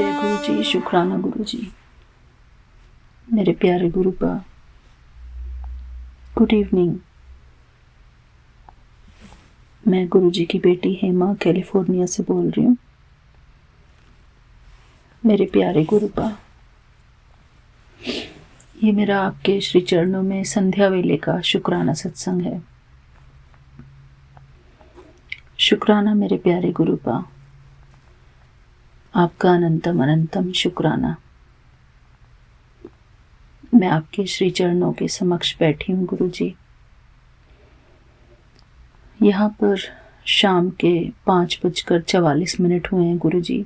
जय गुरु जी, शुक्राना गुरु जी। मेरे प्यारे गुरुपा, गुड इवनिंग। मैं गुरु जी की बेटी हेमा कैलिफोर्निया से बोल रही हूँ। मेरे प्यारे गुरुपा, ये मेरा आपके श्री चरणों में संध्या वेले का शुक्राना सत्संग है। शुक्राना मेरे प्यारे गुरुपा, आपका अनंतम अनंतम शुक्राना। मैं आपके श्री चरणों के समक्ष बैठी हूँ गुरु जी। यहाँ पर शाम के 5:44 हुए हैं गुरु जी।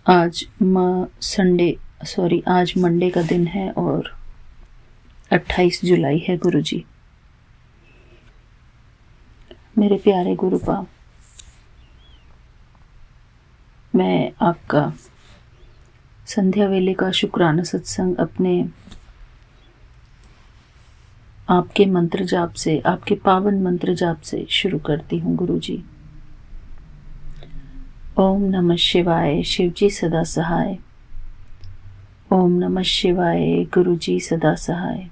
आज आज मंडे का दिन है और 28 जुलाई है गुरु जी। मेरे प्यारे गुरुपा, मैं आपका संध्या वेले का शुक्राना सत्संग अपने आपके मंत्र जाप से, आपके पावन मंत्र जाप से शुरू करती हूँ गुरु जी। ओम नमः शिवाय, शिव जी सदा सहाय। ओम नमः शिवाय, गुरु जी सदा सहाय।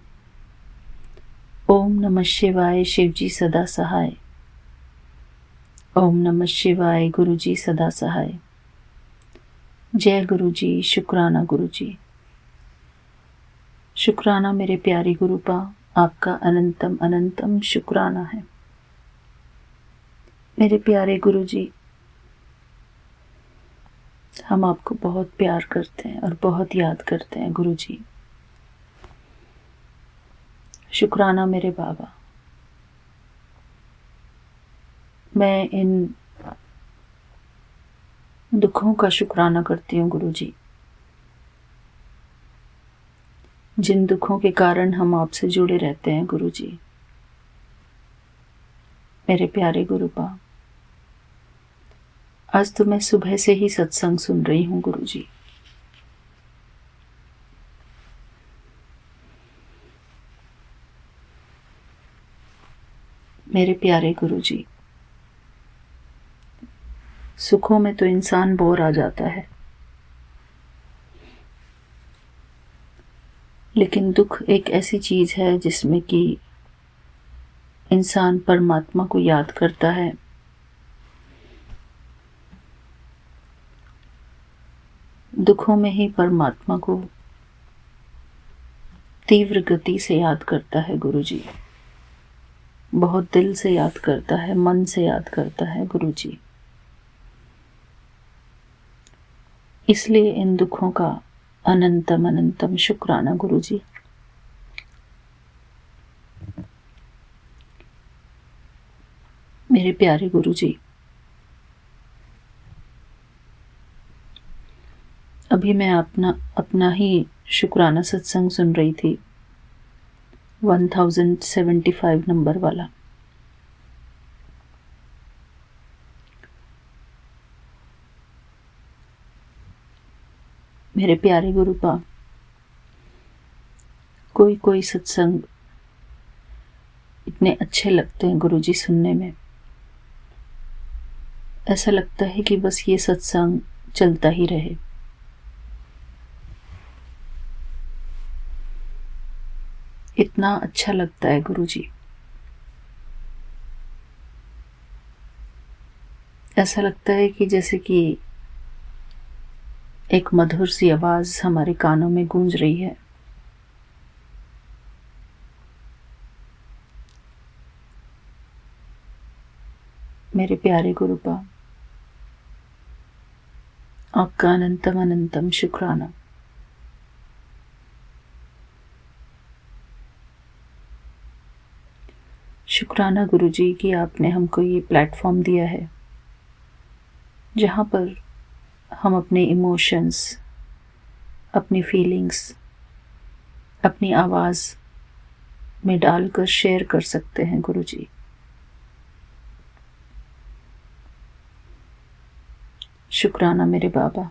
ओम नमः शिवाय, शिव जी सदा सहाय। ओम नमः शिवाय, गुरु जी सदा सहाय। जय गुरु जी, शुक्राना गुरु जी। शुक्राना मेरे प्यारे गुरुपा, आपका अनंतम अनंतम शुक्राना है। मेरे प्यारे गुरु जी, हम आपको बहुत प्यार करते हैं और बहुत याद करते हैं गुरु जी। शुक्राना मेरे बाबा, मैं इन दुखों का शुक्राना करती हूँ गुरु जी, जिन दुखों के कारण हम आपसे जुड़े रहते हैं गुरु जी। मेरे प्यारे गुरुपा, आज तो मैं सुबह से ही सत्संग सुन रही हूँ गुरु जी। मेरे प्यारे गुरु जी, सुखों में तो इंसान बोर आ जाता है, लेकिन दुख एक ऐसी चीज है जिसमें कि इंसान परमात्मा को याद करता है। दुखों में ही परमात्मा को तीव्र गति से याद करता है गुरु जी। बहुत दिल से याद करता है, मन से याद करता है गुरु जी। इसलिए इन दुखों का अनंतम अनंतम शुक्राना गुरु जी। मेरे प्यारे गुरु जी, अभी मैं अपना ही शुक्राना सत्संग सुन रही थी, 1075 नंबर वाला। मेरे प्यारे गुरुपा, कोई कोई सत्संग इतने अच्छे लगते हैं गुरु जी सुनने में, ऐसा लगता है कि बस ये सत्संग चलता ही रहे। इतना अच्छा लगता है गुरु जी। ऐसा लगता है कि जैसे कि एक मधुर सी आवाज हमारे कानों में गूंज रही है। मेरे प्यारे गुरुपा, आपका अनंतम अनंतम शुक्राना। शुक्राना गुरु जी कि आपने हमको ये प्लेटफॉर्म दिया है जहाँ पर हम अपने इमोशंस, अपनी फीलिंग्स अपनी आवाज़ में डालकर शेयर कर सकते हैं गुरु जी। शुक्राना मेरे बाबा,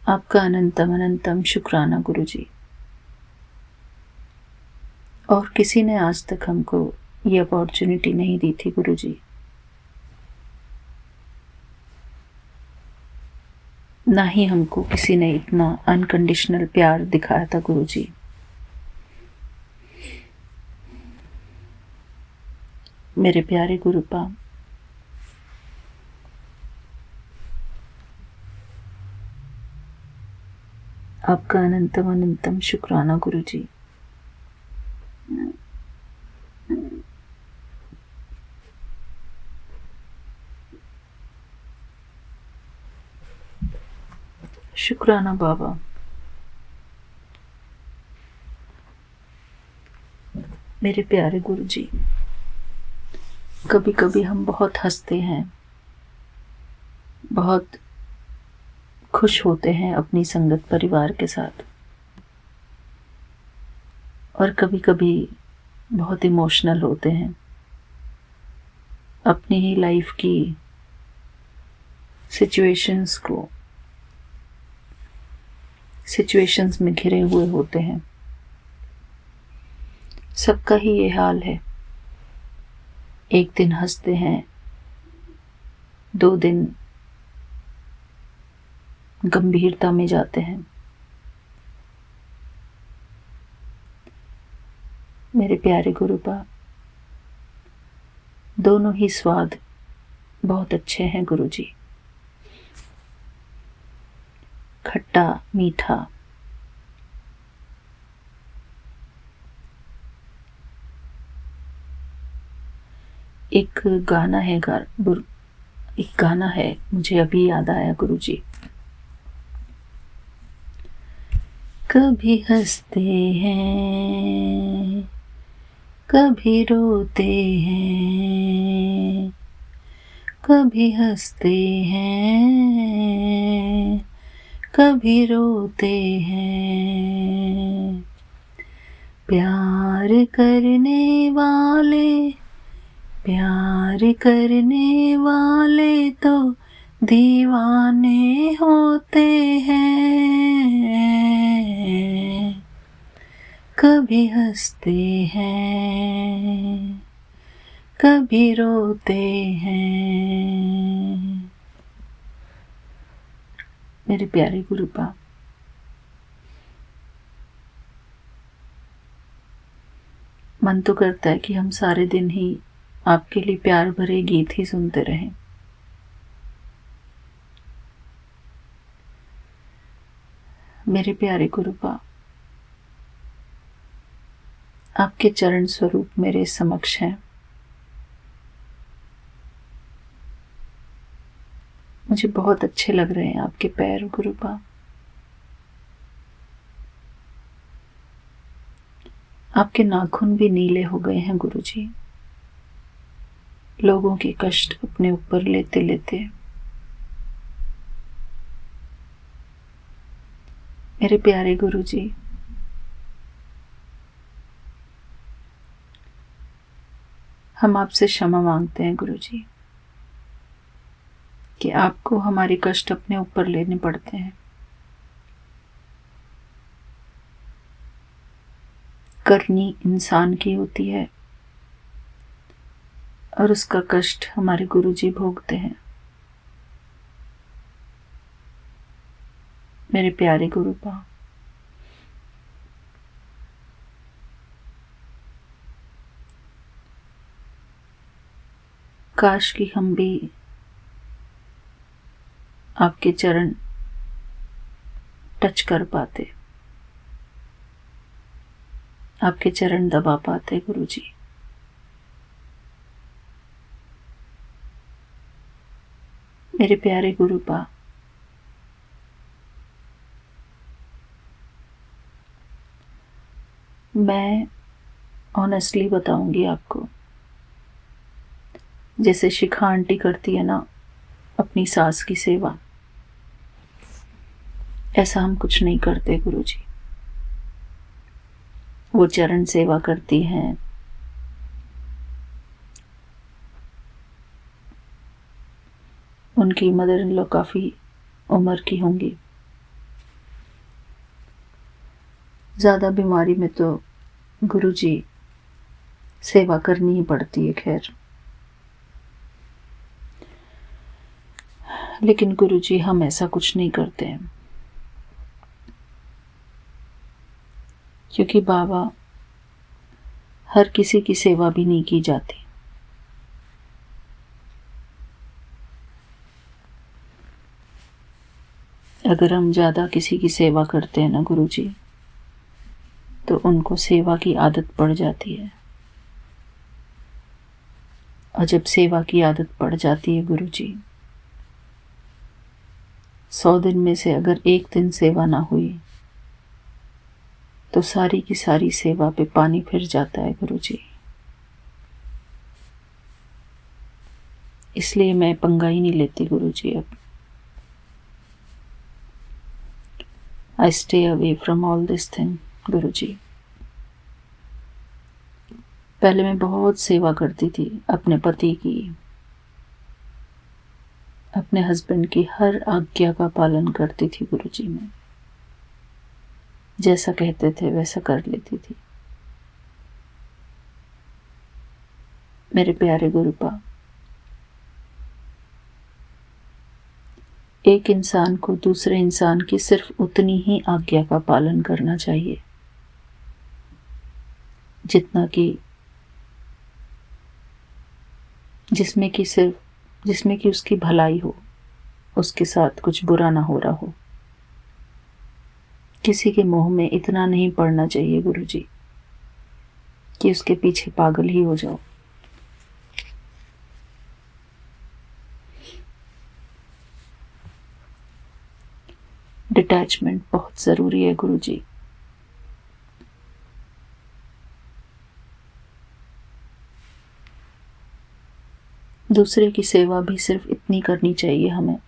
आपका अनंतम अनंतम शुक्राना गुरु जी। और किसी ने आज तक हमको ये अपॉर्चुनिटी नहीं दी थी गुरु जी। ना ही हमको किसी ने इतना अनकंडीशनल प्यार दिखाया था गुरुजी। मेरे प्यारे गुरुपा, आपका अनंतम अनंतम शुक्राना गुरुजी। शुक्राना बाबा। मेरे प्यारे गुरुजी, कभी कभी हम बहुत हंसते हैं, बहुत खुश होते हैं अपनी संगत परिवार के साथ, और कभी कभी बहुत इमोशनल होते हैं अपनी ही लाइफ की सिचुएशंस में घिरे हुए होते हैं। सबका ही ये हाल है। एक दिन हंसते हैं, 2 दिन गंभीरता में जाते हैं। मेरे प्यारे गुरुपा, दोनों ही स्वाद बहुत अच्छे हैं गुरुजी। खट्टा मीठा। एक गाना है मुझे अभी याद आया गुरुजी। कभी हंसते हैं, कभी रोते हैं, कभी हंसते हैं, कभी रोते हैं। प्यार करने वाले तो दीवाने होते हैं। कभी हंसते हैं, कभी रोते हैं। मेरे प्यारे गुरुपा, मन तो करता है कि हम सारे दिन ही आपके लिए प्यार भरे गीत ही सुनते रहें। मेरे प्यारे गुरुपा, आपके चरण स्वरूप मेरे समक्ष हैं। मुझे बहुत अच्छे लग रहे हैं आपके पैर गुरुपा। आपके नाखून भी नीले हो गए हैं गुरुजी, लोगों के कष्ट अपने ऊपर लेते लेते। मेरे प्यारे गुरुजी, हम आपसे क्षमा मांगते हैं गुरुजी कि आपको हमारे कष्ट अपने ऊपर लेने पड़ते हैं। करनी इंसान की होती है और उसका कष्ट हमारे गुरुजी भोगते हैं। मेरे प्यारे गुरुपा, काश कि हम भी आपके चरण टच कर पाते, आपके चरण दबा पाते गुरुजी। मेरे प्यारे गुरुपा, मैं ऑनेस्टली बताऊंगी आपको, जैसे शिखा आंटी करती है ना अपनी सास की सेवा, ऐसा हम कुछ नहीं करते गुरुजी। वो चरण सेवा करती हैं, उनकी मदर इन लॉ काफ़ी उम्र की होंगी। ज़्यादा बीमारी में तो गुरुजी सेवा करनी ही पड़ती है। खैर, लेकिन गुरुजी हम ऐसा कुछ नहीं करते हैं, क्योंकि बाबा हर किसी की सेवा भी नहीं की जाती। अगर हम ज़्यादा किसी की सेवा करते हैं ना गुरुजी, तो उनको सेवा की आदत पड़ जाती है। और जब सेवा की आदत पड़ जाती है गुरुजी, 100 दिन में से अगर एक दिन सेवा ना हुई तो सारी की सारी सेवा पे पानी फिर जाता है गुरुजी। इसलिए मैं पंगा ही नहीं लेती गुरुजी। अब I stay away from all this thing गुरुजी। पहले मैं बहुत सेवा करती थी अपने पति की, अपने हस्बैंड की हर आज्ञा का पालन करती थी गुरुजी। मैं जैसा कहते थे वैसा कर लेती थी। मेरे प्यारे गुरुपा, एक इंसान को दूसरे इंसान की सिर्फ उतनी ही आज्ञा का पालन करना चाहिए जिसमें कि उसकी भलाई हो, उसके साथ कुछ बुरा ना हो रहा हो। किसी के मोह में इतना नहीं पड़ना चाहिए गुरुजी कि उसके पीछे पागल ही हो जाओ। डिटैचमेंट बहुत जरूरी है गुरुजी। दूसरे की सेवा भी सिर्फ इतनी करनी चाहिए हमें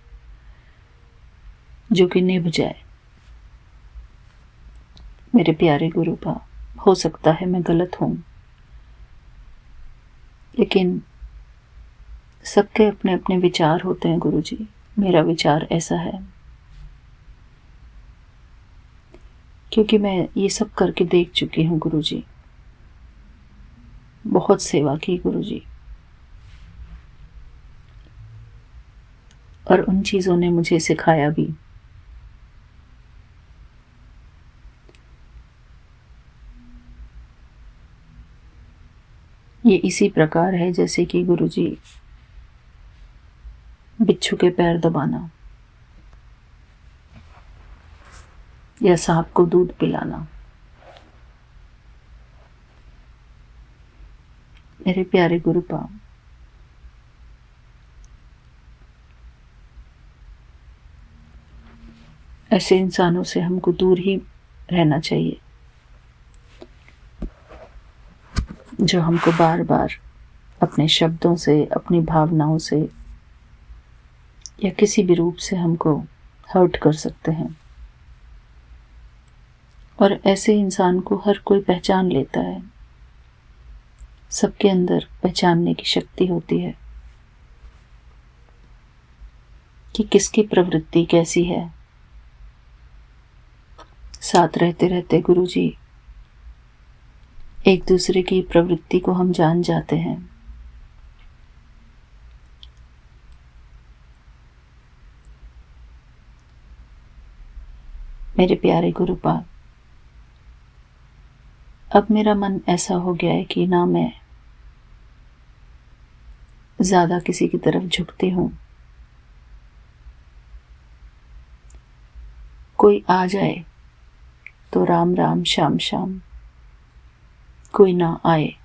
जो कि निभ जाए। मेरे प्यारे गुरुपा, हो सकता है मैं गलत हूं, लेकिन सबके अपने अपने विचार होते हैं गुरुजी। मेरा विचार ऐसा है, क्योंकि मैं ये सब करके देख चुकी हूँ गुरुजी। बहुत सेवा की गुरुजी, और उन चीज़ों ने मुझे सिखाया भी। ये इसी प्रकार है जैसे कि गुरुजी बिच्छू के पैर दबाना या सांप को दूध पिलाना। मेरे प्यारे गुरुपा, ऐसे इंसानों से हमको दूर ही रहना चाहिए जो हमको बार बार अपने शब्दों से, अपनी भावनाओं से या किसी भी रूप से हमको हर्ट कर सकते हैं। और ऐसे इंसान को हर कोई पहचान लेता है। सबके अंदर पहचानने की शक्ति होती है कि किसकी प्रवृत्ति कैसी है। साथ रहते रहते गुरुजी एक दूसरे की प्रवृत्ति को हम जान जाते हैं। मेरे प्यारे गुरुपा, अब मेरा मन ऐसा हो गया है कि ना मैं ज्यादा किसी की तरफ झुकती हूं। कोई आ जाए तो राम राम श्याम श्याम, कोई ना आए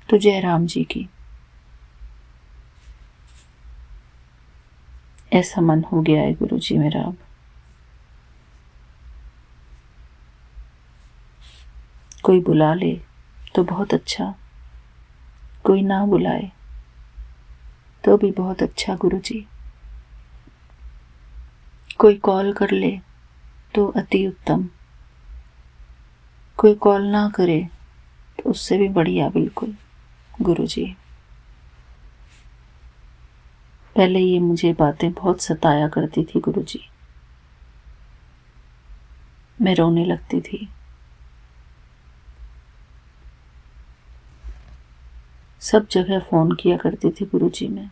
तो जय राम जी की। ऐसा मन हो गया है गुरुजी मेरा अब। कोई बुला ले तो बहुत अच्छा, कोई ना बुलाए तो भी बहुत अच्छा गुरुजी। कोई कॉल कर ले तो अति उत्तम, कोई कॉल ना करे तो उससे भी बढ़िया बिल्कुल गुरुजी। पहले ये मुझे बातें बहुत सताया करती थी गुरुजी। मैं रोने लगती थी। सब जगह फोन किया करती थी गुरुजी में।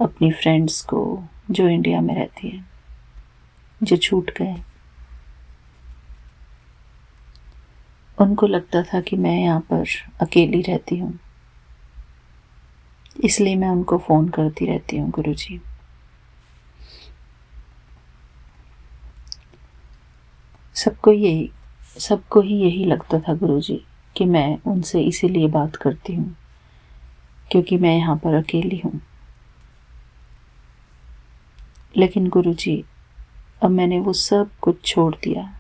अपनी फ्रेंड्स को जो इंडिया में रहती हैं, जो छूट गए। उनको लगता था कि मैं यहाँ पर अकेली रहती हूँ, इसलिए मैं उनको फ़ोन करती रहती हूँ गुरुजी। सबको ही यही लगता था गुरुजी कि मैं उनसे इसीलिए बात करती हूँ क्योंकि मैं यहाँ पर अकेली हूँ। लेकिन गुरुजी, अब मैंने वो सब कुछ छोड़ दिया,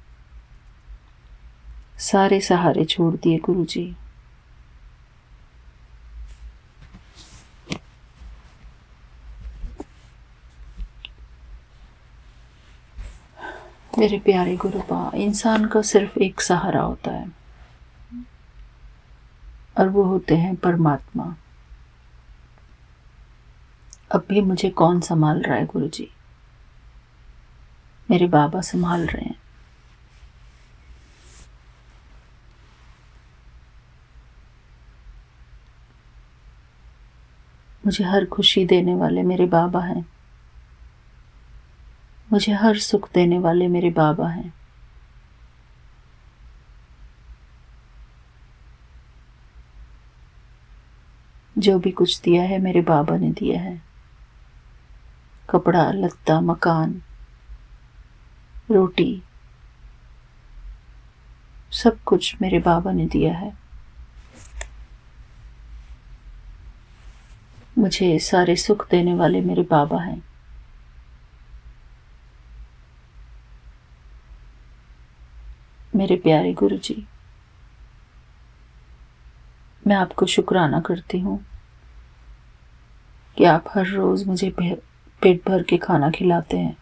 सारे सहारे छोड़ दिए गुरुजी। मेरे प्यारे गुरुपा, इंसान का सिर्फ एक सहारा होता है और वो होते हैं परमात्मा। अब भी मुझे कौन संभाल रहा है गुरुजी? मेरे बाबा संभाल रहे हैं। मुझे हर खुशी देने वाले मेरे बाबा हैं। मुझे हर सुख देने वाले मेरे बाबा हैं। जो भी कुछ दिया है मेरे बाबा ने दिया है। कपड़ा लत्ता, मकान, रोटी, सब कुछ मेरे बाबा ने दिया है। मुझे सारे सुख देने वाले मेरे बाबा हैं। मेरे प्यारे गुरुजी, मैं आपको शुक्राना करती हूँ कि आप हर रोज मुझे पेट भर के खाना खिलाते हैं।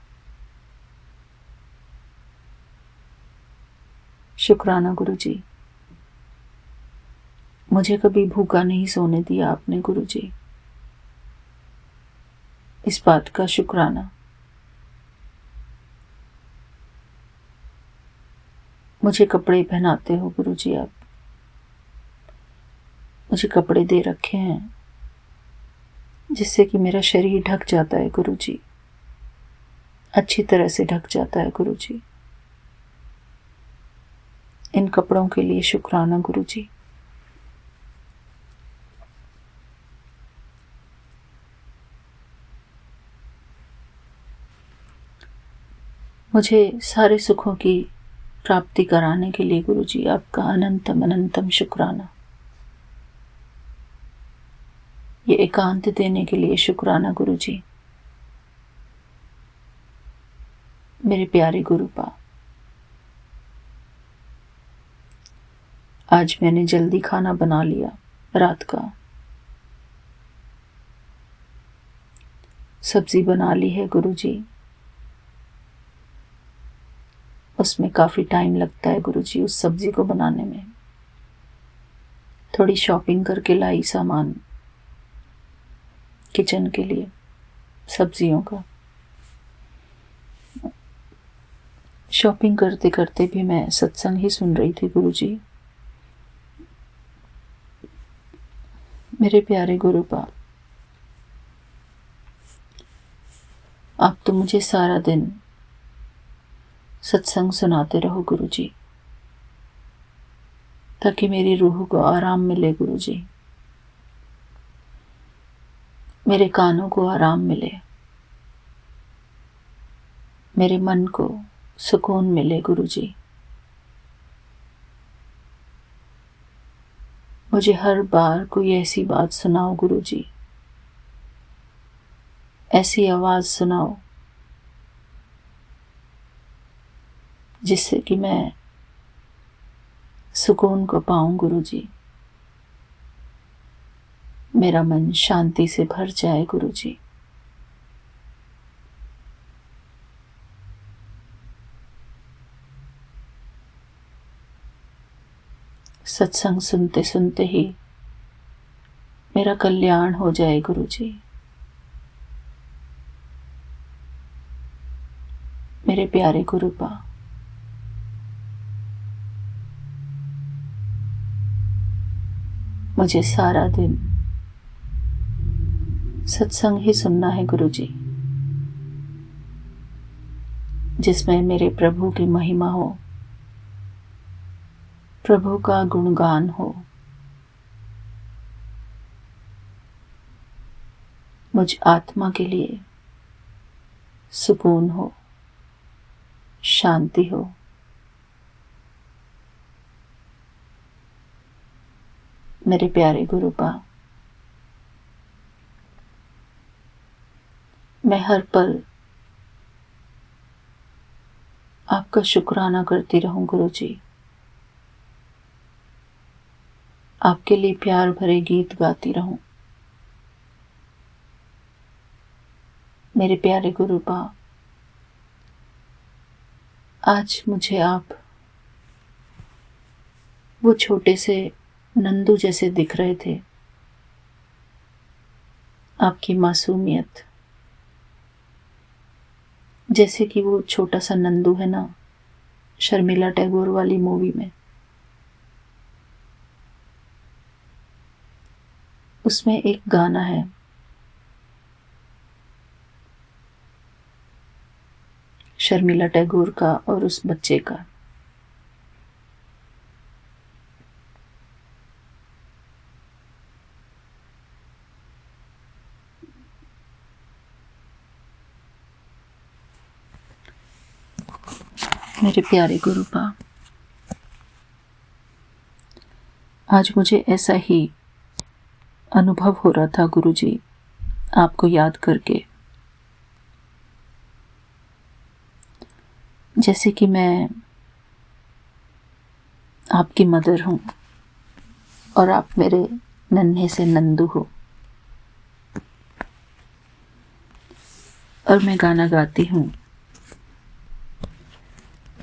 शुक्राना गुरुजी, मुझे कभी भूखा नहीं सोने दिया आपने गुरुजी। इस बात का शुक्राना। मुझे कपड़े पहनाते हो गुरुजी आप। मुझे कपड़े दे रखे हैं जिससे कि मेरा शरीर ढक जाता है गुरुजी, अच्छी तरह से ढक जाता है गुरुजी। इन कपड़ों के लिए शुक्राना गुरुजी। मुझे सारे सुखों की प्राप्ति कराने के लिए गुरुजी आपका अनंतम अनंतम शुक्राना। ये एकांत देने के लिए शुक्राना गुरुजी। मेरे प्यारे गुरुपा, आज मैंने जल्दी खाना बना लिया रात का। सब्जी बना ली है गुरुजी। उसमें काफ़ी टाइम लगता है गुरुजी उस सब्जी को बनाने में। थोड़ी शॉपिंग करके लाई सामान किचन के लिए, सब्जियों का। शॉपिंग करते करते भी मैं सत्संग ही सुन रही थी गुरुजी। मेरे प्यारे गुरुपा, आप तो मुझे सारा दिन सत्संग सुनाते रहो गुरुजी, ताकि मेरी रूह को आराम मिले गुरुजी, मेरे कानों को आराम मिले, मेरे मन को सुकून मिले गुरुजी। मुझे हर बार कोई ऐसी बात सुनाओ गुरुजी, ऐसी आवाज़ सुनाओ जिससे कि मैं सुकून को पाऊं गुरुजी, मेरा मन शांति से भर जाए गुरुजी। सत्संग सुनते सुनते ही मेरा कल्याण हो जाए गुरुजी। मेरे प्यारे गुरुपा, मुझे सारा दिन सत्संग ही सुनना है गुरुजी, जिसमें मेरे प्रभु की महिमा हो, प्रभु का गुणगान हो, मुझ आत्मा के लिए सुकून हो, शांति हो। मेरे प्यारे गुरुपा, मैं हर पल आपका शुक्राना करती रहूं गुरुजी, आपके लिए प्यार भरे गीत गाती रहूं। मेरे प्यारे गुरुपा, आज मुझे आप वो छोटे से नंदू जैसे दिख रहे थे। आपकी मासूमियत, जैसे कि वो छोटा सा नंदू है ना शर्मिला टैगोर वाली मूवी में, उसमें एक गाना है, शर्मिला टैगोर का और उस बच्चे का। मेरे प्यारे गुरुपा, आज मुझे ऐसा ही अनुभव हो रहा था गुरुजी, आपको याद करके, जैसे कि मैं आपकी मदर हूँ और आप मेरे नन्हे से नंदू हो, और मैं गाना गाती हूँ।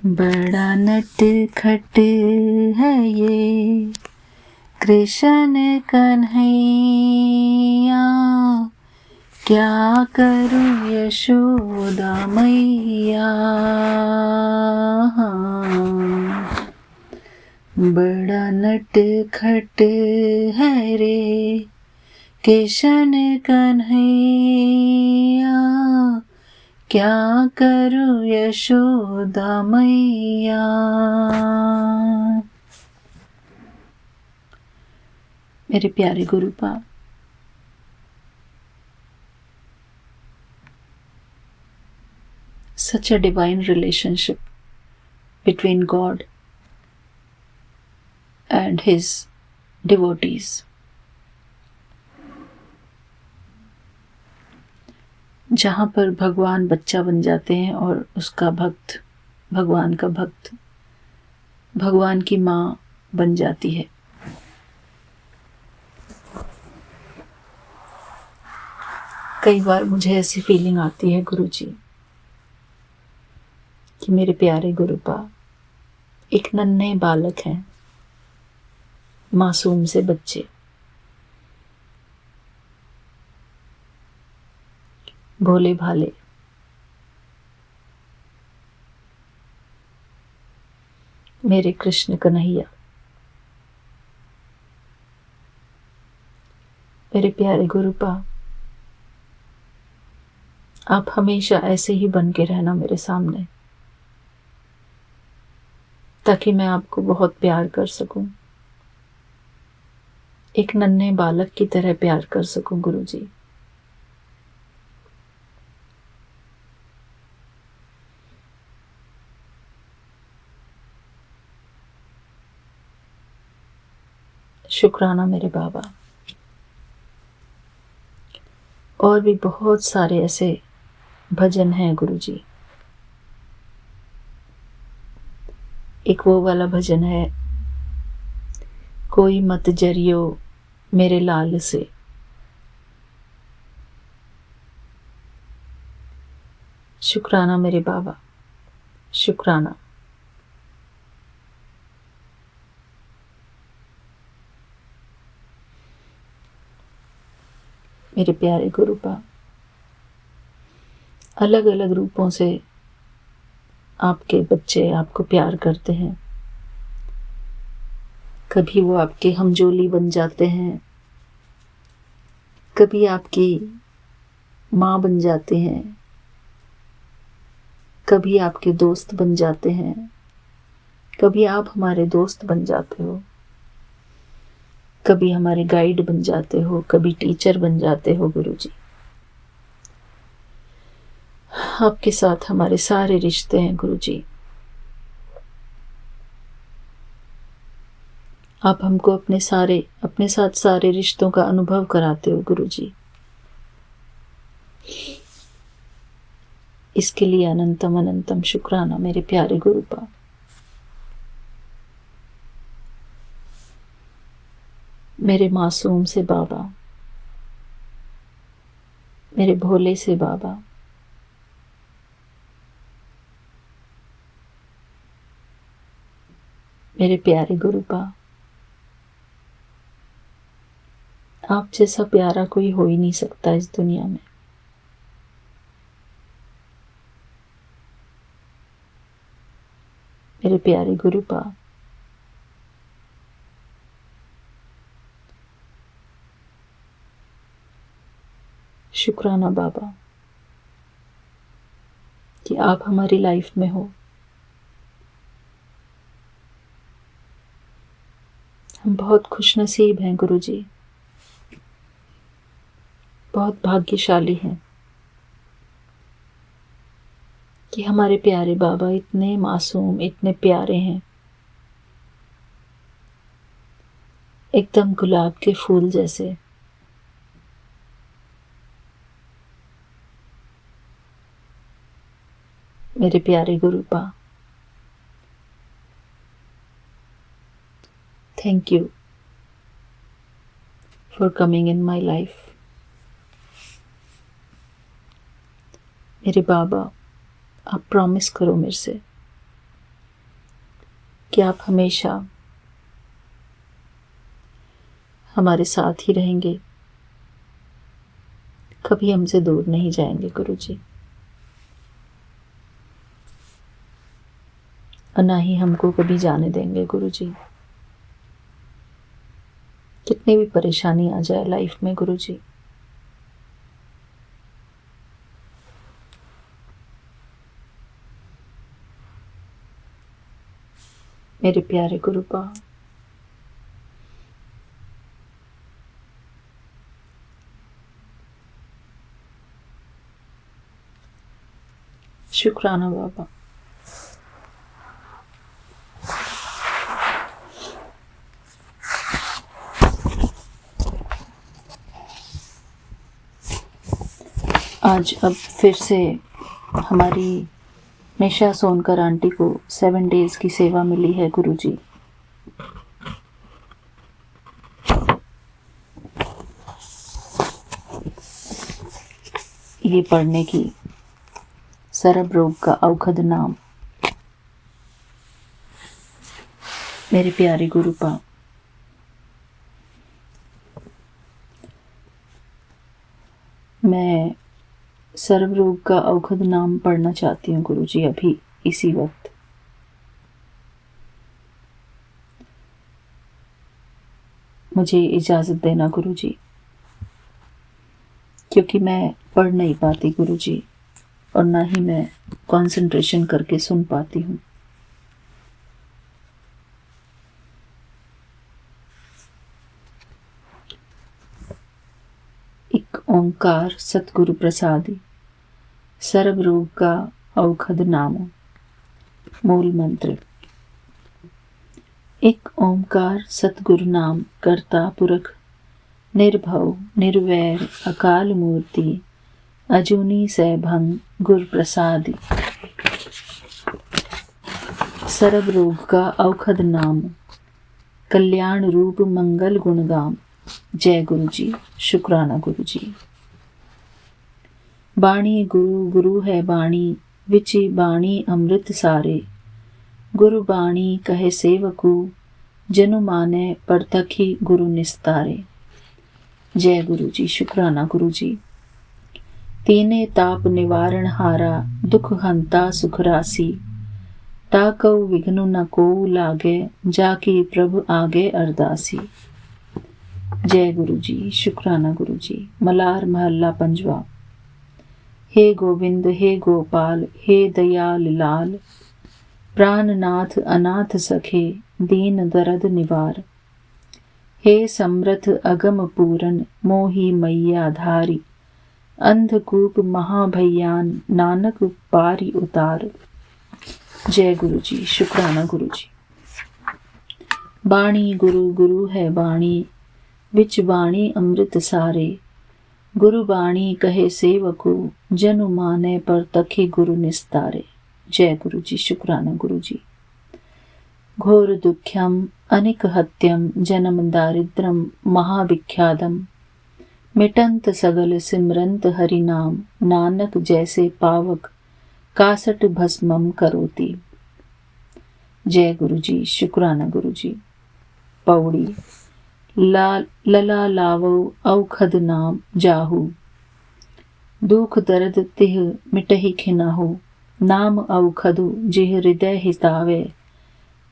बड़ा नटखट है ये कृष्ण कन्हैया, क्या करूं यशोदा मैया। बड़ा नटखट है रे कृष्ण कन्हैया, क्या करूं यशोदा मैया। मेरे प्यारे गुरुपा, such a divine relationship between God and his devotees. जहाँ पर भगवान बच्चा बन जाते हैं और उसका भक्त, भगवान का भक्त, भगवान की माँ बन जाती है। कई बार मुझे ऐसी फीलिंग आती है गुरुजी कि मेरे प्यारे गुरुपा एक नन्हे बालक हैं, मासूम से बच्चे, भोले भाले, मेरे कृष्ण कन्हैया। मेरे प्यारे गुरुपा, आप हमेशा ऐसे ही बन के रहना मेरे सामने, ताकि मैं आपको बहुत प्यार कर सकूं, एक नन्हे बालक की तरह प्यार कर सकूं गुरुजी। शुक्राना मेरे बाबा। और भी बहुत सारे ऐसे भजन हैं गुरुजी। एक वो वाला भजन है, कोई मत जरियो मेरे लाल से, शुक्राना मेरे बाबा, शुक्राना। मेरे प्यारे गुरुपा, अलग अलग रूपों से आपके बच्चे आपको प्यार करते हैं। कभी वो आपके हमजोली बन जाते हैं, कभी आपकी माँ बन जाते हैं, कभी आपके दोस्त बन जाते हैं, कभी आप हमारे दोस्त बन जाते हो, कभी हमारे गाइड बन जाते हो, कभी टीचर बन जाते हो गुरुजी। आपके साथ हमारे सारे रिश्ते हैं गुरुजी। आप हमको अपने साथ सारे रिश्तों का अनुभव कराते हो गुरुजी। इसके लिए अनंतम अनंतम शुक्राना मेरे प्यारे गुरुपा। मेरे मासूम से बाबा, मेरे भोले से बाबा, मेरे प्यारे गुरुपा, आप जैसा प्यारा कोई हो ही नहीं सकता इस दुनिया में। मेरे प्यारे गुरुपा, शुक्राना बाबा कि आप हमारी लाइफ में हो। हम बहुत खुशनसीब हैं गुरुजी, बहुत भाग्यशाली हैं कि हमारे प्यारे बाबा इतने मासूम, इतने प्यारे हैं, एकदम गुलाब के फूल जैसे। मेरे प्यारे गुरुपा, thank you for coming in my life. मेरे बाबा, आप प्रॉमिस करो मेरे से कि आप हमेशा हमारे साथ ही रहेंगे, कभी हमसे दूर नहीं जाएंगे गुरुजी, और ना ही हमको कभी जाने देंगे गुरुजी। कितनी भी परेशानी आ जाए लाइफ में गुरुजी, मेरे प्यारे गुरुपा, शुक्राना बाबा। आज अब फिर से हमारी निशा सोनकर आंटी को 7 डेज की सेवा मिली है गुरुजी। ये पढ़ने की, सरब रोग का औखद नाम। मेरे प्यारे गुरुपा, मैं सर्व रोग का औखद नाम पढ़ना चाहती हूँ गुरुजी, अभी इसी वक्त। मुझे इजाज़त देना गुरुजी, क्योंकि मैं पढ़ नहीं पाती गुरुजी, और ना ही मैं कंसंट्रेशन करके सुन पाती हूँ। एक ओंकार सतगुरु प्रसादी, सर्व रोग का औखद नाम। मूल मंत्र। एक ओंकार सतगुरु नाम, कर्ता पुरख निर्भव निर्वैर अकाल मूर्ति, अजूनी सैभंग गुर प्रसादी। सर्व रोग का औखद नाम, कल्याण रूप मंगल गुणगाम। जय गुरु जी, शुक्राना गुरु जी। बाणी गुरु गुरु है बाणी, विचि बाणी अमृत सारे। गुरु बाणी कहे सेवकु, जनु माने परतखी गुरु निस्तारे। जय गुरु जी, शुक्राना गुरु जी। तीने ताप निवारण हारा, दुख हंता सुख रासी। ताकऊ विघ्नु न को लागे, जाकी प्रभु आगे अरदासी। जय गुरु जी, शुक्राना गुरु जी। मलार महल्ला पंजवा। हे गोविंद हे गोपाल हे दयाल लाल, प्राणनाथ अनाथ सखे दीन दर्द निवार। हे समर्थ अगम पूरन मोहि मैया धारी, अंधकूप महाभयान नानक पारी उतार। जय गुरु जी। शुक्राना गुरु जी। बाणी गुरु गुरु है बाणी, विच बाणी अमृत सारे। गुरु बाणी कहे सेवकु, जनु माने पर तखे गुरु निस्तारे। जय गुरु जी। शुक्राना गुरु जी। घोर दुख्यम अनिक हत्यम जन्म दारिद्रम महाविख्यातम, मिटंत सगल सिमरंत हरि नाम, नानक जैसे पावक कासट भस्मम करोति। जय गुरु जी। शुक्राना गुरु जी। पौड़ी। लला लावो औखद नाम जाहू, दुख दर्द तिह मिटहि खिनाहु। नाम औखदु जिह हृदय हितावे,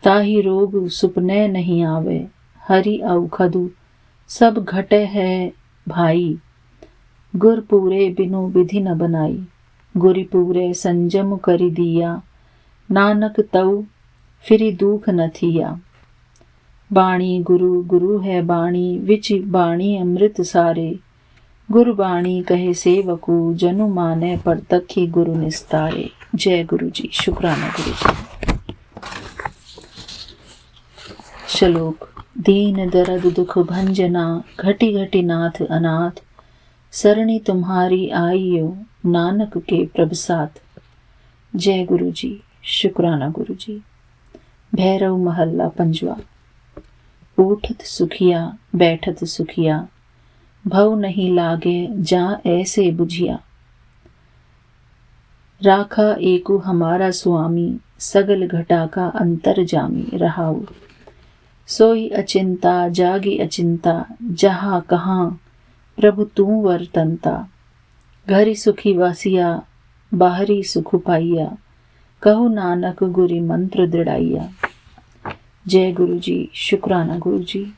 ताहि रोग सुपने नहीं आवे। हरि औखदु सब घटे है भाई, गुर पूरे बिनु विधि न बनाई। गुरि पूरे संजम करि दिया, नानक तऊ फिरि दुख न थिया। बाणी गुरु गुरु है बाणी, विच बाणी अमृत सारे। गुरु बाणी कहे सेवकु, जनु माने पर तखी गुरु निस्तारे। जय गुरु जी। शुक्राना गुरु जी। श्लोक। दीन दर्द दुख भंजना, घटी घटी नाथ अनाथ। सरणी तुम्हारी आइयो, नानक के प्रभसात। जय गुरु जी। शुक्राना गुरु जी। भैरव महल्ला पंजवा। उठत सुखिया बैठत सुखिया, भव नहीं लागे जा ऐसे बुझिया। राखा एकु हमारा स्वामी, सगल घटा का अंतर जामी। रहाऊ सोई अचिंता जागी अचिंता, जहाँ कहाँ प्रभु तू वर्तनता। घरी सुखी वासिया बाहरी सुख पाइया, कहु नानक गुरी मंत्र दृढ़ाइया। जय गुरु जी। शुक्राना गुरु जी।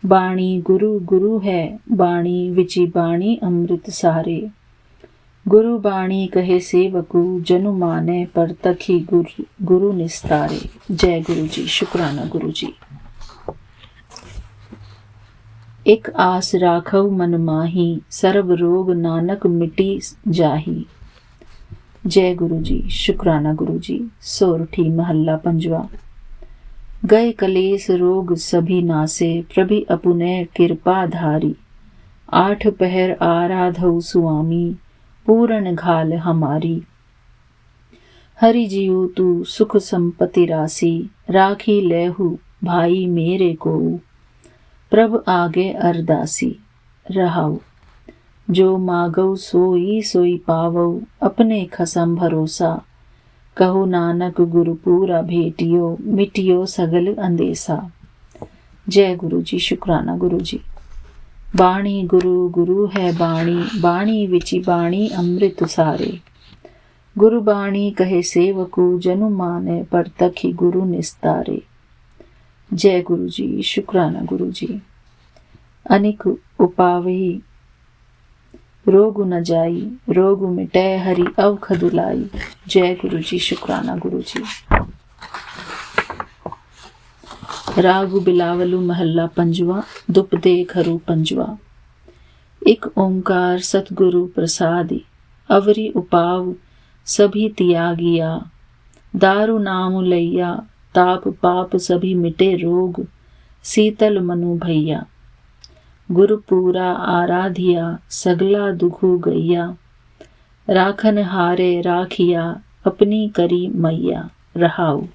बाणी गुरु गुरु है बाणी, विची बाणी अमृत सारे। गुरु बाणी कहे सेवकु, जनु माने पर तखी गुरु निस्तारे। जय गुरु जी। शुक्राना गुरु जी। एक आस राखव मन माही, सर्व रोग नानक मिटी जाही। जय गुरु जी। शुक्राना गुरु जी। सोरठी महल्ला पंजवा। गए कलेस रोग सभी नासे, प्रभि अपुने कृपा धारी। आठ पहर आराधौ सुआमी, पूर्ण घाल हमारी। हरि जीव तू सुख संपत्ति राशि, राखी लेहु भाई मेरे को। प्रभ आगे अरदासी। रहाऊ जो मागौ सोई सोई पावौ, अपने खसम भरोसा। कहो नानक गुरु पूरा भेटियो, मिटियो सगल अंदेसा। जय गुरु जी। शुक्राना गुरु जी। बाणी गुरु गुरु है बाणी, बाणी विची बाणी अमृत सारे। गुरु बाणी कहे सेवकु, जनु माने पर तखी गुरु निस्तारे। जय गुरु जी। शुक्राना गुरु जी। अनिक उपावही रोग न जाई, रोग मिटै हरि अवखदु लाई। जय गुरु जी। शुक्राना गुरु जी। राग बिलावलु महल्ला पंजवा। दुपदे खरु पंजवा। एक ओंकार सतगुरु प्रसादी, अवरी उपाव सभी त्यागिया। दारु नाम लैया, ताप पाप सभी मिटे रोग। शीतल मनु भैया, गुरु पूरा आराधिया। सगला दुखु गैया, राखन हारे राखिया। अपनी करी मैया। रहाऊ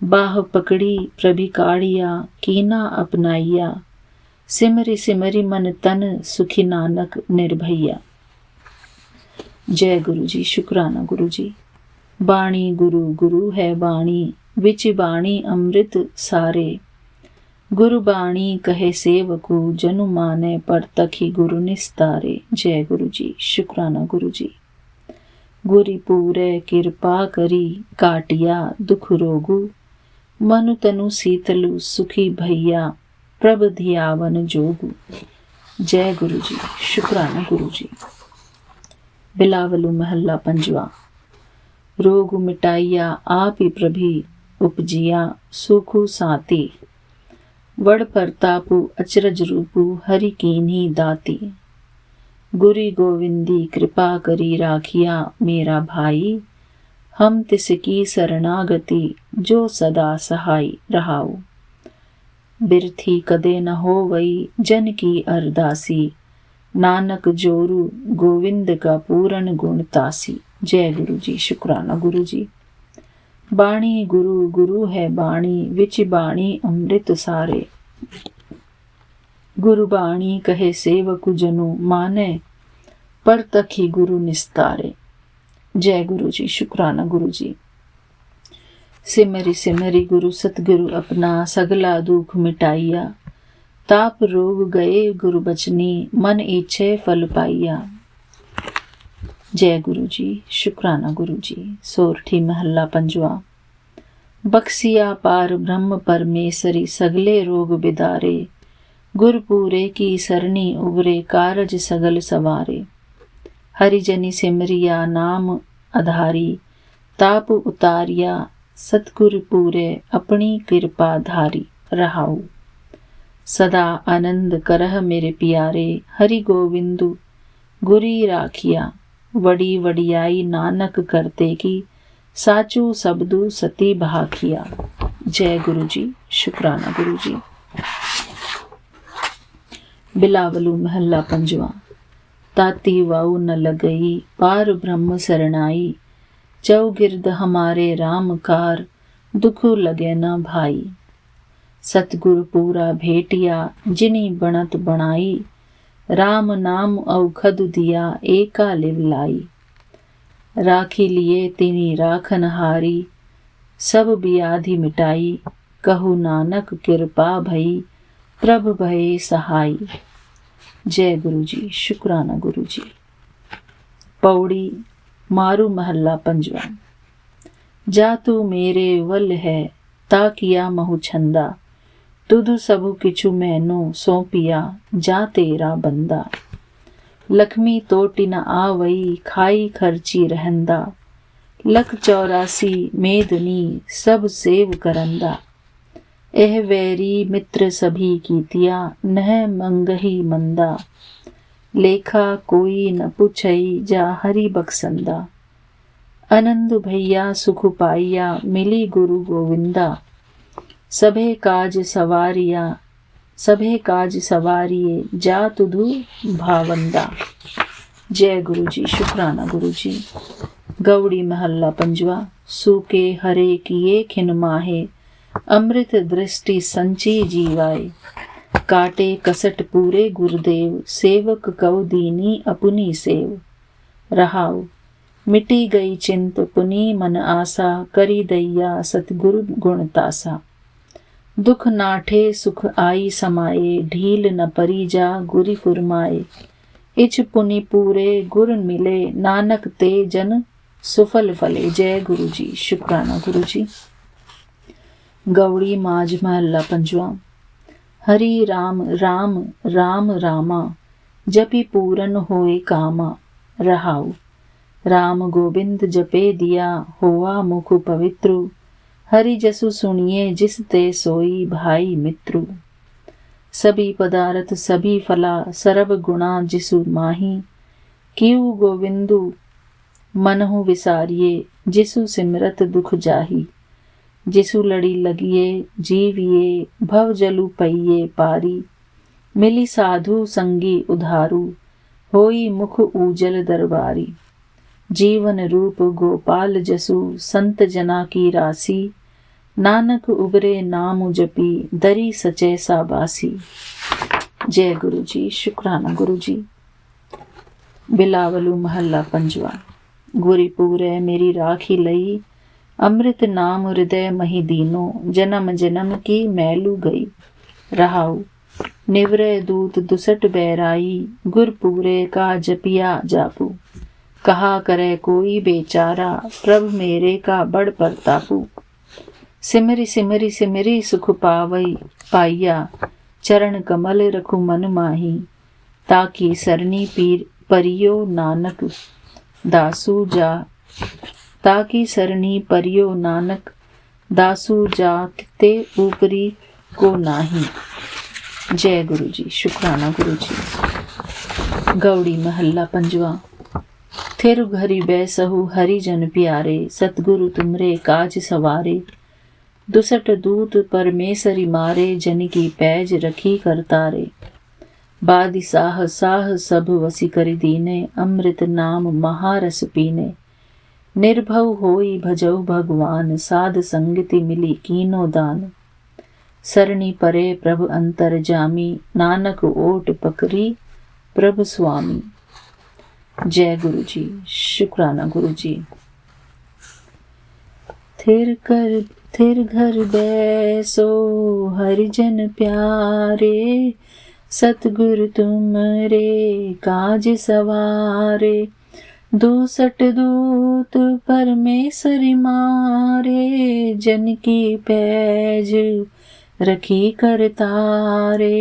बाह पकड़ी प्रभिकाड़िया, कीना अपनाइया। सिमरि सिमरि मन तन, सुखी नानक निर्भैया। जय गुरु जी। शुक्राना गुरु जी। बाणी गुरु गुरु है बाणी, विच बाणी अमृत सारे। गुरु बाणी कहे सेवकु, जनु माने पर तखी गुरु निस्तारे। जय गुरु जी। शुक्राना गुरु जी। गुरि पूरे कृपा करी, काटिया दुख रोगु। मनु तनु शीतलु सुखी भैया, प्रभ धियावन जोगु। जय गुरु जी। शुक्राना गुरु जी। बिलावलु महला पंजवा। रोग मिटाइया आप ही प्रभी उपजिया सुखु साती। वड़ परतापु अचरज रूपु हरि कीन्ही दाती। गुरी गोविंदी कृपा करी राखिया मेरा भाई। हम तिसकी शरणागति जो सदा सहाय रहाऊ। बिरथी कदे न हो वही जन की अरदासी। नानक जोरू गोविंद का पूर्ण गुण तासी। जय गुरु जी। शुक्राना गुरु जी। बाणी गुरु गुरु है बाणी विच बाणी अमृत सारे। गुरु बाणी कहे सेवक जनु माने पर तखी गुरु निस्तारे। जय गुरु जी। शुक्राना गुरु जी। सिमरी सिमरी गुरु सतगुरु अपना सगला दुख मिटाइया। ताप रोग गए गुरु बचनी मन इच्छे फल पाइया। जय गुरु जी। शुक्राना गुरु जी। सोरठी महला पंजवा। बख्सिया पार ब्रह्म परमेसरी सगले रोग बिदारे। गुरपूरे की सरणी उबरे कारज सगल सवारे। हरिजनी सिमरिया नाम आधारी। ताप उतारिया सतगुर पूरे अपनी कृपा धारी रहाऊ। सदा आनंद करह मेरे प्यारे हरि गोविंदु गुरी राखिया। वड़ी वडियाई नानक करते की साचू सबदु सती भाखिया। जय गुरु जी। शुक्राना गुरु जी। बिलावलु महला पंजवा। ताती वाऊ न लगई पार ब्रह्म शरणाई। चौगिर्द हमारे राम कार दुख लगे न भाई। सतगुरु पूरा भेटिया जिनी बनत बनाई। राम नाम औखद दिया एका लिव लाई। राखी लिए तिनी राखन हारी सब बियाधि मिटाई। कहु नानक कृपा भई प्रभ भये सहाई। जय गुरु जी। शुक्राना गुरु जी। पौड़ी मारू महला पंजवा। जा तू मेरे वल है ता किया महु छंदा। तुधु सबु किछु मैनो सौंपिया जा तेरा बंदा। लक्ष्मी तोटी न आवई खाई खर्ची रहंदा। लख 84 मेदनी सब सेव करंदा। एह वैरी मित्र सभी कीतिया नह मंगही मंदा। लेखा कोई न पुछई जा हरि बक्संदा। आनंद भैया सुख पाइया मिली गुरु गोविंदा। सभे काज सवारिये जा तुधु भावंदा। जय गुरु जी। शुक्राना गुरु जी। गौड़ी महला पंजवा। सूके हरे किए खिन माहे अमृत दृष्टि संची जीवाए। काटे कसट पूरे गुरुदेव सेवक कव दीनी अपनी सेव। रहाऊ मिटी गई चिंत पुनी मन आसा करी दैया सतगुरु गुणतासा। दुख नाठे सुख आई समाए ढील न परी जा गुरी फुरमाए। इच पुनि पूरे गुर मिले नानक ते जन सुफल फले। जय गुरु जी। शुक्राना गुरु जी। गौड़ी माज महला पंजवा। हरि राम राम राम रामा जपि पूरन होए कामा। रहाऊ राम गोविंद जपे दिया होवा मुख पवित्रु। हरि जसु सुनिए जिस ते सोई भाई मित्रु। सभी पदार्थ सभी फला सरब गुणा जिसु माही। किउ गोविंदु मनहु विसारिये जिसु सिमरत दुख जाही। जिसु लड़ी लगिए जीविये भव जलु पइये पारी। मिली साधु संगी उधारू होई मुख ऊजल दरबारी। जीवन रूप गोपाल जसु संत जना की राशि। नानक उबरे नाम जपी दरी सचे साबासी। जय गुरु जी। शुक्राना गुरु जी। बिलावलु महला पंजवा। गुरी पूरे मेरी राखी लई अमृत नाम हृदय मही दीनो। जन्म जन्म की मैलू गई। रहाऊ निवरे दूत दुसट बैराई। गुर पूरे का जपिया जापू। कहा करे कोई बेचारा प्रभ मेरे का बड़ परतापू। सिमरी सिमरी सिमरी सुख पावई पाइया चरण कमल रखु मन माही। ताकि सरनी पीर परियो नानक दासू जा ताकि सरनी परियो नानक, दासू जात ते ऊपरी को नाही। जय गुरु जी। शुक्राना गुरु जी। गौड़ी महल्ला पंजवा। थिर घरी बैसहु हरिजन प्यारे, सतगुरु तुमरे काज सवारे। दुसट दूत परमेसरी मारे, जन की पैज रखी करतारे। बादि साह साह सब वसी कर दीने, अमृत नाम महारस पीने। निर्भव होई भजऊ भगवान, साध संगति मिली कीनो दान। सरणी परे प्रभु अंतर जामी, नानक ओट पकरी प्रभु स्वामी। जय गुरु जी। शुक्राना गुरु जी। थिर घर बैसो हरिजन प्यारे, सतगुरु तुमरे काज सवारे। दूसट दूत परमेसर मारे, जन की पैज रखी करतारे।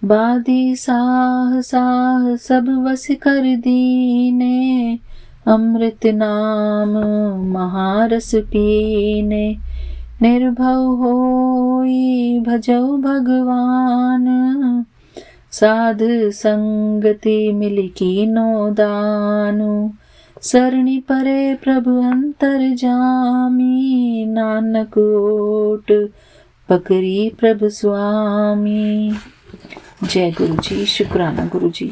बादी साह साह सब वस कर दीने, अमृत नाम महारस पीने। निर्भव होई भजऊ भगवान, साध संगति मिल कीनो दानु। सरणी परे प्रभु अंतर जामी, नानक ओट पकरी प्रभु स्वामी। जय गुरु जी। शुक्राना गुरु जी।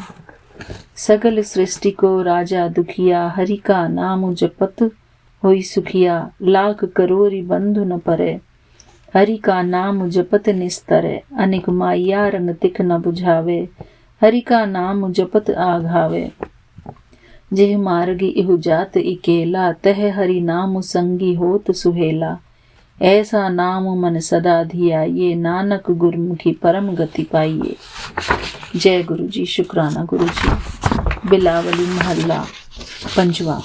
सकल सृष्टि को राजा दुखिया, हरि का नाम जपत होई सुखिया। लाख करोरी बंधु न परे, हरि का नाम जपत निस्तरे। अनेक माया रंग तिख न बुझावे, हरि का नाम जपत आघावे। जेह मार्गी इहु जात इकेला, तह हरि नाम संगी होत सुहेला। ऐसा नाम मन सदा धियाइए, नानक गुरमुखी परम गति पाइए। जय गुरु जी। शुक्राना गुरु जी। बिलावली महल्ला पंजवा।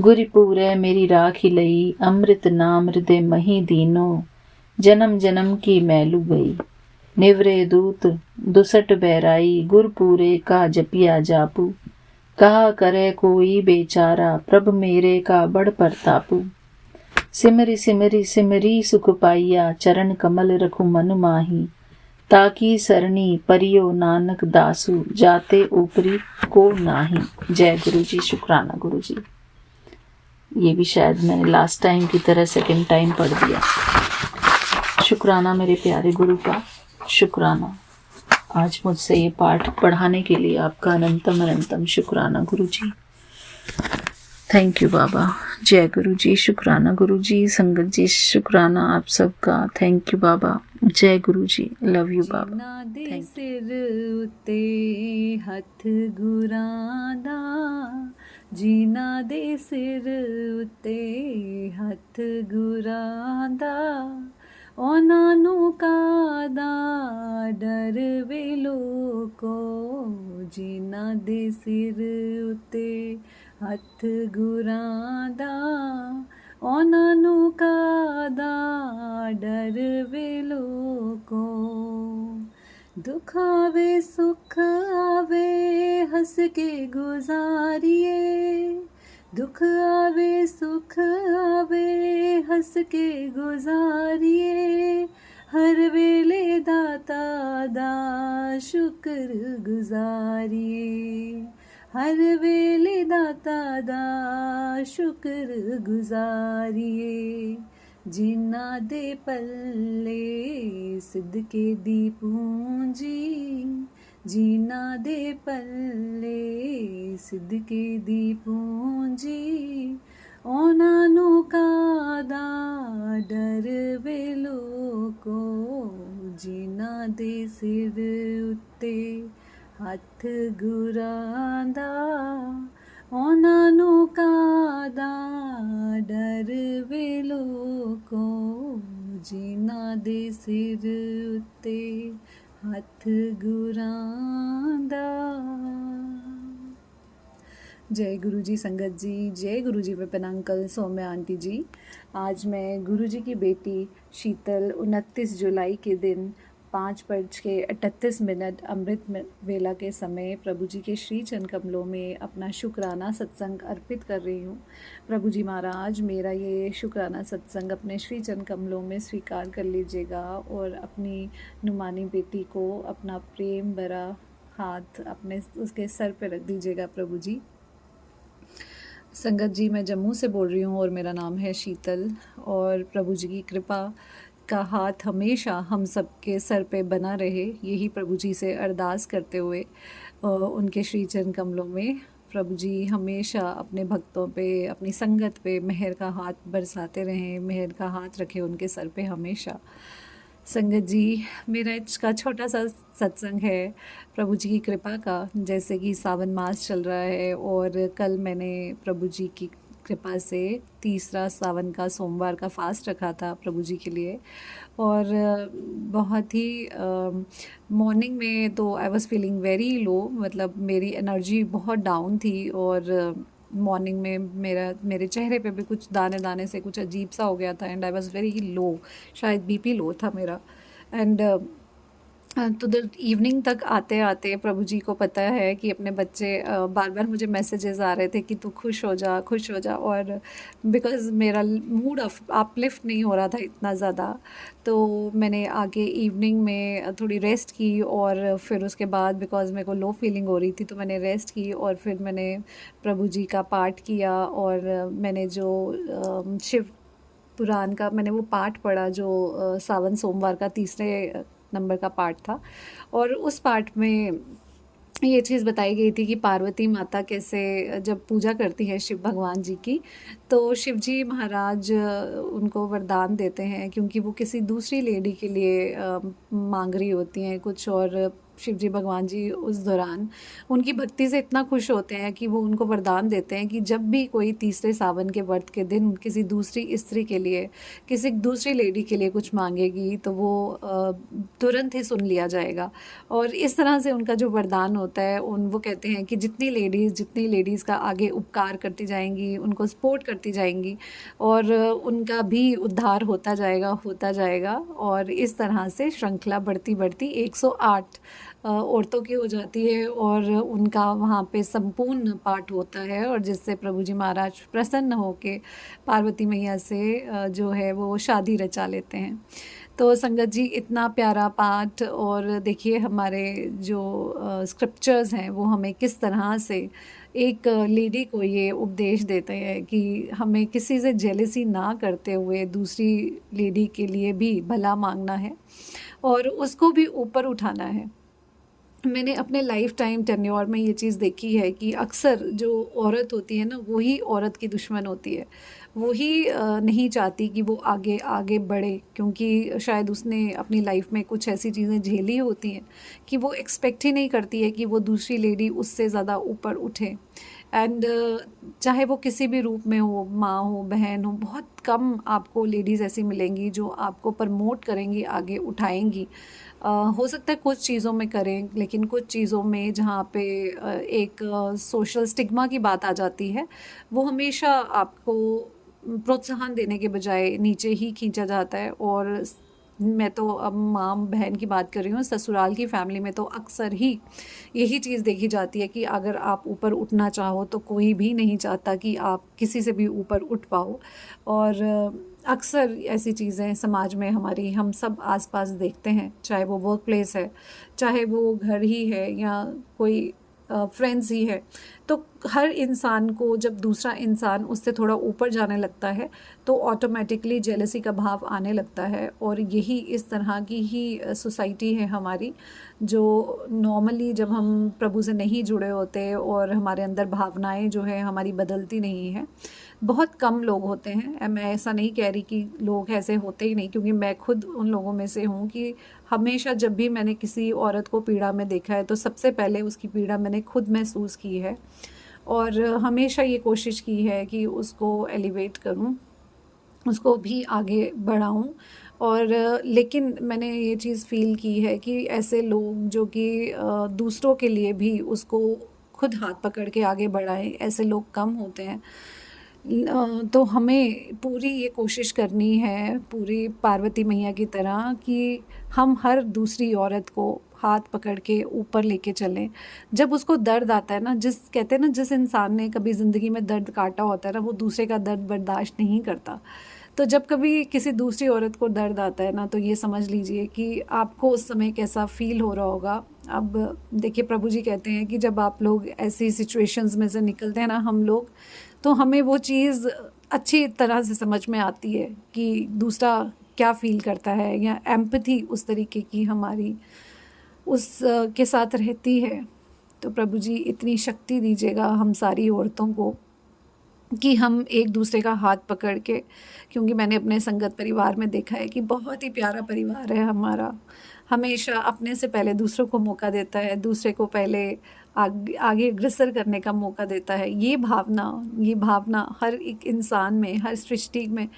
गुरिपूरे मेरी राखी लई, अमृत नाम हृदय मही दीनो। जन्म जन्म की मैलू गई, निवरे दूत दुसट बैराई। गुरपूरे का जपिया जापू, कहा करे कोई बेचारा। प्रभ मेरे का बड़ परतापू। सिमरी सिमरी सिमरी सुख पाइया, चरण कमल रखु मन माही। ताकि सरणी परियो नानक, दासू जाते ऊपरी को नाही। जय गुरु जी। शुक्राना गुरु जी। ये भी शायद मैंने लास्ट टाइम की तरह सेकंड टाइम पढ़ दिया। शुक्राना मेरे प्यारे गुरु का। शुक्राना आज मुझसे ये पाठ पढ़ाने के लिए आपका अनंतम अनंतम शुक्राना गुरु जी। थैंक यू बाबा। जय गुरु जी। शुक्राना गुरु जी। संगत जी शुक्राना आप सबका। थैंक यू बाबा। जय गुरु जी। लव यू बाबा। सिर उते हथ गुरादा, जीना दे सिर उते हथ गुरादा। ਉਹਨਾਂ ਨੂੰ ਕਾਦਾ ਡਰ ਵੇ ਲੋਕੋ, ਜਿਨ੍ਹਾਂ ਦੇ ਸਿਰ ਉਤੇ ਹੱਥ ਗੁਰਾਂ ਦਾ। ਉਹਨਾਂ ਨੂੰ ਕਾਦਾ ਡਰ ਵੇ ਲੋਕੋ। ਦੁੱਖ ਆਵੇ ਸੁੱਖ ਆਵੇ ਹੱਸ ਕੇ ਗੁਜ਼ਾਰੀਏ। दुख आवे सुख आवे हंस के गुजारिए। हर वेले दाता दा शुक्र गुजारिए। हर वेले दाता दा शुक्र गुजारिए। जिन्ना दे पल्ले सिदके दी पूंजी, जीना दे पल्ले सिदके दी पूंजी। ਉਹਨਾਂ ਨੂੰ ਕਾਦਾ ਡਰ ਵੇ ਲੋਕੋ, ਜਿਨ੍ਹਾਂ ਦੇ ਸਿਰ ਉੱਤੇ ਹੱਥ ਗੁਰਾਂ ਦਾ। ਉਹਨਾਂ ਨੂੰ ਕਾਦਾ ਡਰ ਵੇ ਲੋਕੋ, ਜਿਨ੍ਹਾਂ ਦੇ ਸਿਰ ਉੱਤੇ हथ गुरांदा। जय गुरु जी। संगत जी जय गुरु जी। विपिन अंकल, सौम्या आंटी जी, आज मैं गुरु जी की बेटी शीतल 29 जुलाई के दिन 5:38 अमृत वेला के समय प्रभु जी के श्री चरण कमलों में अपना शुक्राना सत्संग अर्पित कर रही हूँ। प्रभु जी महाराज, मेरा ये शुक्राना सत्संग अपने श्री चरण कमलों में स्वीकार कर लीजिएगा और अपनी नुमानी बेटी को अपना प्रेम भरा हाथ अपने उसके सर पे रख दीजिएगा प्रभु जी। संगत जी, मैं जम्मू से बोल रही हूँ और मेरा नाम है शीतल, और प्रभु जी की कृपा का हाथ हमेशा हम सबके सर पे बना रहे, यही प्रभु जी से अरदास करते हुए उनके श्री चरण कमलों में प्रभु जी हमेशा अपने भक्तों पे, अपनी संगत पे मेहर का हाथ बरसाते रहें, मेहर का हाथ रखें उनके सर पे हमेशा। संगत जी, मेरा इसका छोटा सा सत्संग है प्रभु जी की कृपा का। जैसे कि सावन मास चल रहा है और कल मैंने प्रभु जी की कृपा से तीसरा सावन का सोमवार का फास्ट रखा था प्रभु जी के लिए, और बहुत ही मॉर्निंग में तो I was feeling very low, मतलब मेरी एनर्जी बहुत डाउन थी, और मॉर्निंग में मेरे चेहरे पे भी कुछ दाने दाने से कुछ अजीब सा हो गया था, and I was very low, शायद बीपी लो था मेरा। एंड तो इवनिंग तक आते आते प्रभु जी को पता है कि अपने बच्चे बार बार मुझे मैसेजेस आ रहे थे कि तू खुश हो जा, खुश हो जा, और बिकॉज़ मेरा मूड अपलिफ्ट नहीं हो रहा था इतना ज़्यादा, तो मैंने आगे इवनिंग में थोड़ी रेस्ट की, और फिर उसके बाद बिकॉज़ मेरे को लो फीलिंग हो रही थी तो मैंने रेस्ट की, और फिर मैंने प्रभु जी का पाठ किया, और मैंने जो शिव पुराण का मैंने वो पाठ पढ़ा जो सावन सोमवार का तीसरे नंबर का पाठ था, और उस पाठ में ये चीज़ बताई गई थी कि पार्वती माता कैसे जब पूजा करती है शिव भगवान जी की, तो शिव जी महाराज उनको वरदान देते हैं, क्योंकि वो किसी दूसरी लेडी के लिए मांग रही होती हैं कुछ, और शिव जी भगवान जी उस दौरान उनकी भक्ति से इतना खुश होते हैं कि वो उनको वरदान देते हैं कि जब भी कोई तीसरे सावन के व्रत के दिन किसी दूसरी स्त्री के लिए, किसी दूसरी लेडी के लिए कुछ मांगेगी तो वो तुरंत ही सुन लिया जाएगा। और इस तरह से उनका जो वरदान होता है, वो कहते हैं कि जितनी लेडीज़ का आगे उपकार करती जाएंगी, उनको सपोर्ट करती जाएंगी, और उनका भी उद्धार होता जाएगा, और इस तरह से श्रृंखला बढ़ती 108 औरतों की हो जाती है, और उनका वहाँ पे संपूर्ण पाठ होता है, और जिससे प्रभु जी महाराज प्रसन्न होके पार्वती मैया से जो है वो शादी रचा लेते हैं। तो संगत जी, इतना प्यारा पाठ, और देखिए हमारे जो स्क्रिप्चर्स हैं वो हमें किस तरह से एक लेडी को ये उपदेश देते हैं कि हमें किसी से जेलसी ना करते हुए दूसरी लेडी के लिए भी भला मांगना है और उसको भी ऊपर उठाना है। मैंने अपने लाइफ टाइम टेन्योर में ये चीज़ देखी है कि अक्सर जो औरत होती है ना, वही औरत की दुश्मन होती है, वही नहीं चाहती कि वो आगे आगे बढ़े, क्योंकि शायद उसने अपनी लाइफ में कुछ ऐसी चीज़ें झेली होती हैं कि वो एक्सपेक्ट ही नहीं करती है कि वो दूसरी लेडी उससे ज़्यादा ऊपर उठे। एंड चाहे वो किसी भी रूप में हो, माँ हो, बहन हो, बहुत कम आपको लेडीज़ ऐसी मिलेंगी जो आपको प्रमोट करेंगी, आगे उठाएंगी। हो सकता है कुछ चीज़ों में करें, लेकिन कुछ चीज़ों में जहाँ पे एक सोशल स्टिग्मा की बात आ जाती है, वो हमेशा आपको प्रोत्साहन देने के बजाय नीचे ही खींचा जाता है। और मैं तो अब माँ बहन की बात कर रही हूँ, ससुराल की फैमिली में तो अक्सर ही यही चीज़ देखी जाती है कि अगर आप ऊपर उठना चाहो तो कोई भी नहीं चाहता कि आप किसी से भी ऊपर उठ पाओ। और अक्सर ऐसी चीज़ें समाज में हमारी हम सब आसपास देखते हैं, चाहे वो वर्क प्लेस है, चाहे वो घर ही है, या कोई फ्रेंड्स ही है। तो हर इंसान को जब दूसरा इंसान उससे थोड़ा ऊपर जाने लगता है तो ऑटोमेटिकली जेलसी का भाव आने लगता है। और यही इस तरह की ही सोसाइटी है हमारी, जो नॉर्मली जब हम प्रभु से नहीं जुड़े होते और हमारे अंदर भावनाएं जो है हमारी बदलती नहीं है, बहुत कम लोग होते हैं। मैं ऐसा नहीं कह रही कि लोग ऐसे होते ही नहीं, क्योंकि मैं खुद उन लोगों में से हूँ कि हमेशा जब भी मैंने किसी औरत को पीड़ा में देखा है तो सबसे पहले उसकी पीड़ा मैंने खुद महसूस की है, और हमेशा ये कोशिश की है कि उसको एलिवेट करूं, उसको भी आगे बढ़ाऊं। और लेकिन मैंने ये चीज़ फ़ील की है कि ऐसे लोग जो कि दूसरों के लिए भी उसको खुद हाथ पकड़ के आगे बढ़ाएं, ऐसे लोग कम होते हैं। तो हमें पूरी ये कोशिश करनी है, पूरी पार्वती मैया की तरह, कि हम हर दूसरी औरत को हाथ पकड़ के ऊपर लेके चलें। जब उसको दर्द आता है ना, कहते हैं ना, जिस इंसान ने कभी ज़िंदगी में दर्द काटा होता है ना, वो दूसरे का दर्द बर्दाश्त नहीं करता। तो जब कभी किसी दूसरी औरत को दर्द आता है ना, तो ये समझ लीजिए कि आपको उस समय कैसा फ़ील हो रहा होगा। अब देखिए, प्रभु जी कहते हैं कि जब आप लोग ऐसी सिचुएशंस में से निकलते हैं ना, हम लोग, तो हमें वो चीज़ अच्छी तरह से समझ में आती है कि दूसरा क्या फ़ील करता है, या एम्पैथी उस तरीके की हमारी के साथ रहती है। तो प्रभु जी इतनी शक्ति दीजिएगा हम सारी औरतों को कि हम एक दूसरे का हाथ पकड़ के, क्योंकि मैंने अपने संगत परिवार में देखा है कि बहुत ही प्यारा परिवार है हमारा, हमेशा अपने से पहले दूसरों को मौका देता है, दूसरे को पहले आगे अग्रसर करने का मौका देता है। ये भावना हर एक इंसान में, हर सृष्टि में,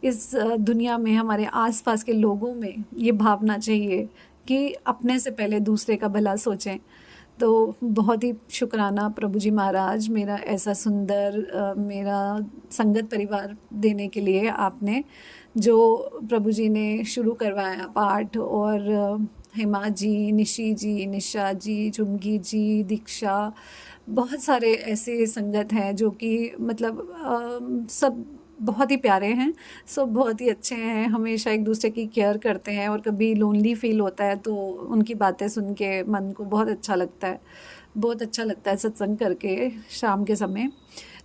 इस दुनिया में, हमारे आसपास के लोगों में ये भावना चाहिए कि अपने से पहले दूसरे का भला सोचें। तो बहुत ही शुक्राना प्रभु जी महाराज, मेरा ऐसा सुंदर मेरा संगत परिवार देने के लिए आपने, जो प्रभु जी ने शुरू करवाया पाठ। और हेमा जी, निशी जी, निशा जी, चुमकी जी, दीक्षा, बहुत सारे ऐसे संगत हैं जो कि मतलब सब बहुत ही प्यारे हैं, सब बहुत ही अच्छे हैं, हमेशा एक दूसरे की केयर करते हैं। और कभी लोनली फील होता है तो उनकी बातें सुन के मन को बहुत अच्छा लगता है, बहुत अच्छा लगता है सत्संग करके शाम के समय।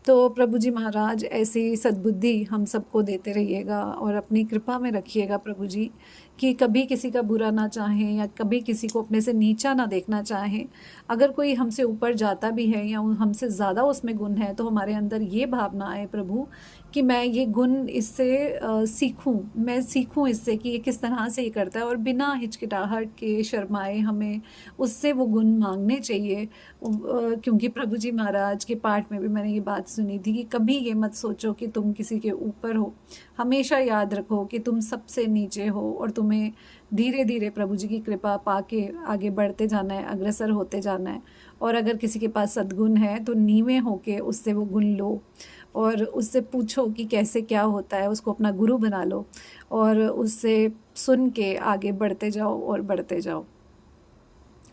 तो प्रभु जी महाराज ऐसी सद्बुद्धि हम सबको देते रहिएगा और अपनी कृपा में रखिएगा प्रभु जी, कि कभी किसी का बुरा ना चाहें या कभी किसी को अपने से नीचा ना देखना चाहें। अगर कोई हमसे ऊपर जाता भी है या हमसे ज़्यादा उसमें गुण है, तो हमारे अंदर ये भावना आए प्रभु कि मैं ये गुण इससे सीखूं, मैं सीखूं इससे कि ये किस तरह से ये करता है, और बिना हिचकिटाहट के, शर्माए, हमें उससे वो गुण मांगने चाहिए। क्योंकि प्रभु जी महाराज के पाठ में भी मैंने ये बात सुनी थी कि कभी ये मत सोचो कि तुम किसी के ऊपर हो, हमेशा याद रखो कि तुम सबसे नीचे हो, और तुम्हें धीरे धीरे प्रभु जी की कृपा पाके आगे बढ़ते जाना है, अग्रसर होते जाना है। और अगर किसी के पास सद्गुण है तो नीवे होके उससे वो गुण लो, और उससे पूछो कि कैसे क्या होता है, उसको अपना गुरु बना लो, और उससे सुन के आगे बढ़ते जाओ और बढ़ते जाओ।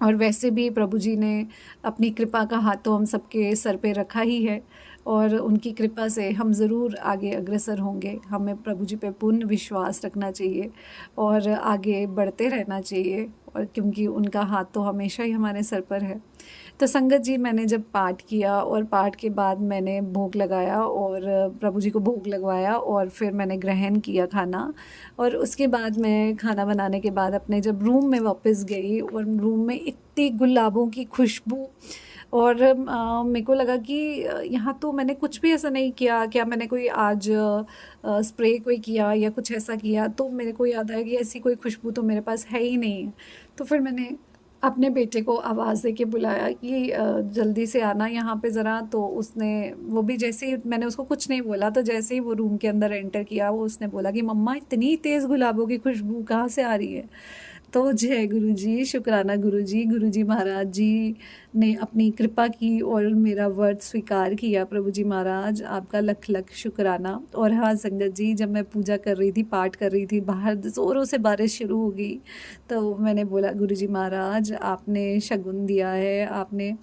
और वैसे भी प्रभु जी ने अपनी कृपा का हाथ तो हम सबके सर पे रखा ही है, और उनकी कृपा से हम ज़रूर आगे अग्रसर होंगे। हमें प्रभु जी पे पूर्ण विश्वास रखना चाहिए और आगे बढ़ते रहना चाहिए, और क्योंकि उनका हाथ तो हमेशा ही हमारे सर पर है। तो संगत जी, मैंने जब पाठ किया और पाठ के बाद मैंने भोग लगाया और प्रभु जी को भोग लगवाया, और फिर मैंने ग्रहण किया खाना, और उसके बाद मैं खाना बनाने के बाद अपने जब रूम में वापस गई, और रूम में इतनी गुलाबों की खुशबू, और मेरे को लगा कि यहाँ तो मैंने कुछ भी ऐसा नहीं किया, क्या मैंने कोई आज स्प्रे कोई किया या कुछ ऐसा किया, तो मेरे को याद आया कि ऐसी कोई खुशबू तो मेरे पास है ही नहीं है। तो फिर मैंने अपने बेटे को आवाज़ दे के बुलाया कि जल्दी से आना यहाँ पे ज़रा। तो उसने, वो भी जैसे ही मैंने उसको कुछ नहीं बोला, तो जैसे ही वो रूम के अंदर एंटर किया, वो उसने बोला कि मम्मा इतनी तेज़ गुलाबों की खुशबू कहाँ से आ रही है। तो जय गुरु जी, शुक्राना गुरु जी महाराज जी ने अपनी कृपा की और मेरा वर्ड स्वीकार किया। प्रभु जी महाराज, आपका लख लख शुक्राना। और हाँ संगत जी, जब मैं पूजा कर रही थी, पाठ कर रही थी, बाहर ज़ोरों से बारिश शुरू हो गई, तो मैंने बोला गुरु जी महाराज, आपने शगुन दिया है, आपने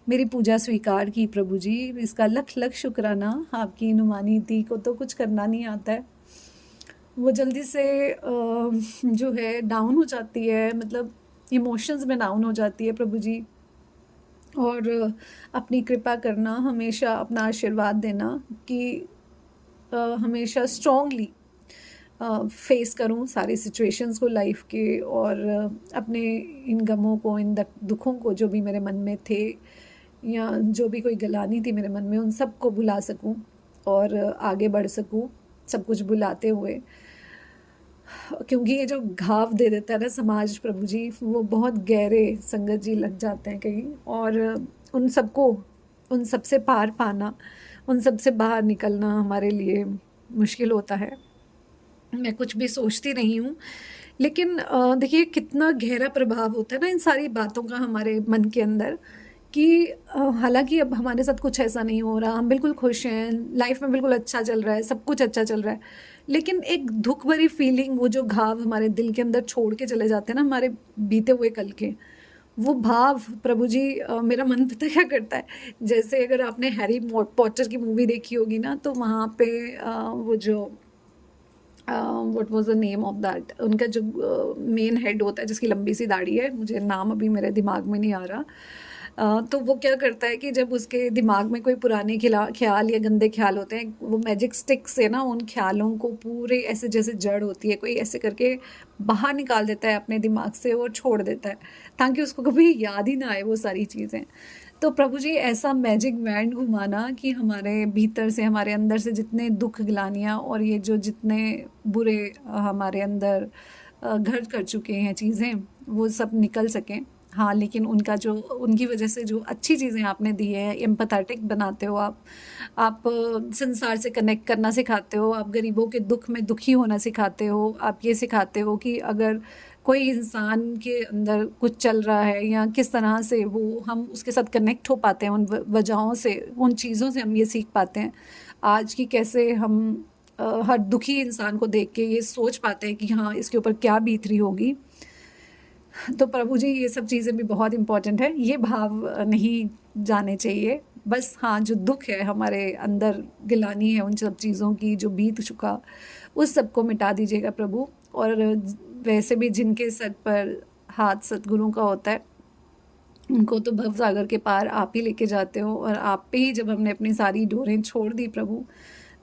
मेरी पूजा स्वीकार की प्रभु जी, इसका लख लख शुक्राना। आपकी नुमानीति को तो कुछ करना नहीं आता है, वो जल्दी से जो है डाउन हो जाती है, मतलब इमोशंस में डाउन हो जाती है प्रभु जी। और अपनी कृपा करना, हमेशा अपना आशीर्वाद देना कि हमेशा स्ट्रॉन्गली फेस करूं सारी सिचुएशंस को लाइफ के, और अपने इन गमों को, इन दुखों को जो भी मेरे मन में थे, या जो भी कोई गलानी थी मेरे मन में, उन सब को भुला सकूं और आगे बढ़ सकूं, सब कुछ भुलाते हुए। क्योंकि ये जो घाव दे देता है ना समाज प्रभु जी, वो बहुत गहरे संगत जी लग जाते हैं कहीं, और उन सबको, उन सब से पार पाना, उन सब से बाहर निकलना हमारे लिए मुश्किल होता है। मैं कुछ भी सोचती नहीं हूँ, लेकिन देखिए कितना गहरा प्रभाव होता है ना इन सारी बातों का हमारे मन के अंदर, कि हालांकि अब हमारे साथ कुछ ऐसा नहीं हो रहा, हम बिल्कुल खुश हैं, लाइफ में बिल्कुल अच्छा चल रहा है, सब कुछ अच्छा चल रहा है, लेकिन एक दुख भरी फीलिंग, वो जो घाव हमारे दिल के अंदर छोड़ के चले जाते हैं ना हमारे बीते हुए कल के, वो भाव प्रभु जी, मेरा मन पता क्या करता है, जैसे अगर आपने हैरी पॉटर की मूवी देखी होगी ना, तो वहाँ पे वो जो what was the name of that, उनका जो मेन हेड होता है जिसकी लंबी सी दाढ़ी है, मुझे नाम अभी मेरे दिमाग में नहीं आ रहा, तो वो क्या करता है कि जब उसके दिमाग में कोई पुराने ख्याल या गंदे ख्याल होते हैं, वो मैजिक स्टिक से ना उन ख्यालों को पूरे ऐसे जैसे जड़ होती है कोई ऐसे करके बाहर निकाल देता है अपने दिमाग से और छोड़ देता है, ताकि उसको कभी याद ही ना आए वो सारी चीज़ें। तो प्रभु जी ऐसा मैजिक बैंड घुमाना कि हमारे भीतर से, हमारे अंदर से जितने दुख गिलानियाँ और ये जो जितने बुरे हमारे अंदर घर कर चुके हैं चीज़ें, वो सब निकल सकें। हाँ, लेकिन उनका जो, उनकी वजह से जो अच्छी चीज़ें आपने दी है, एम्पैथेटिक बनाते हो आप संसार से कनेक्ट करना सिखाते हो, आप गरीबों के दुख में दुखी होना सिखाते हो, आप ये सिखाते हो कि अगर कोई इंसान के अंदर कुछ चल रहा है या किस तरह से वो हम उसके साथ कनेक्ट हो पाते हैं, उन वजहों से, उन चीज़ों से हम ये सीख पाते हैं आज की, कैसे हम हर दुखी इंसान को देख के ये सोच पाते हैं कि हाँ, इसके ऊपर क्या बीत रही होगी। तो प्रभु जी ये सब चीज़ें भी बहुत इम्पॉर्टेंट है, ये भाव नहीं जाने चाहिए, बस हाँ, जो दुख है हमारे अंदर, गिलानी है उन सब चीज़ों की जो बीत चुका, उस सब को मिटा दीजिएगा प्रभु। और वैसे भी जिनके सर पर हाथ सतगुरु का होता है, उनको तो भव सागर के पार आप ही लेके जाते हो, और आप पे ही जब हमने अपनी सारी डोरें छोड़ दी प्रभु,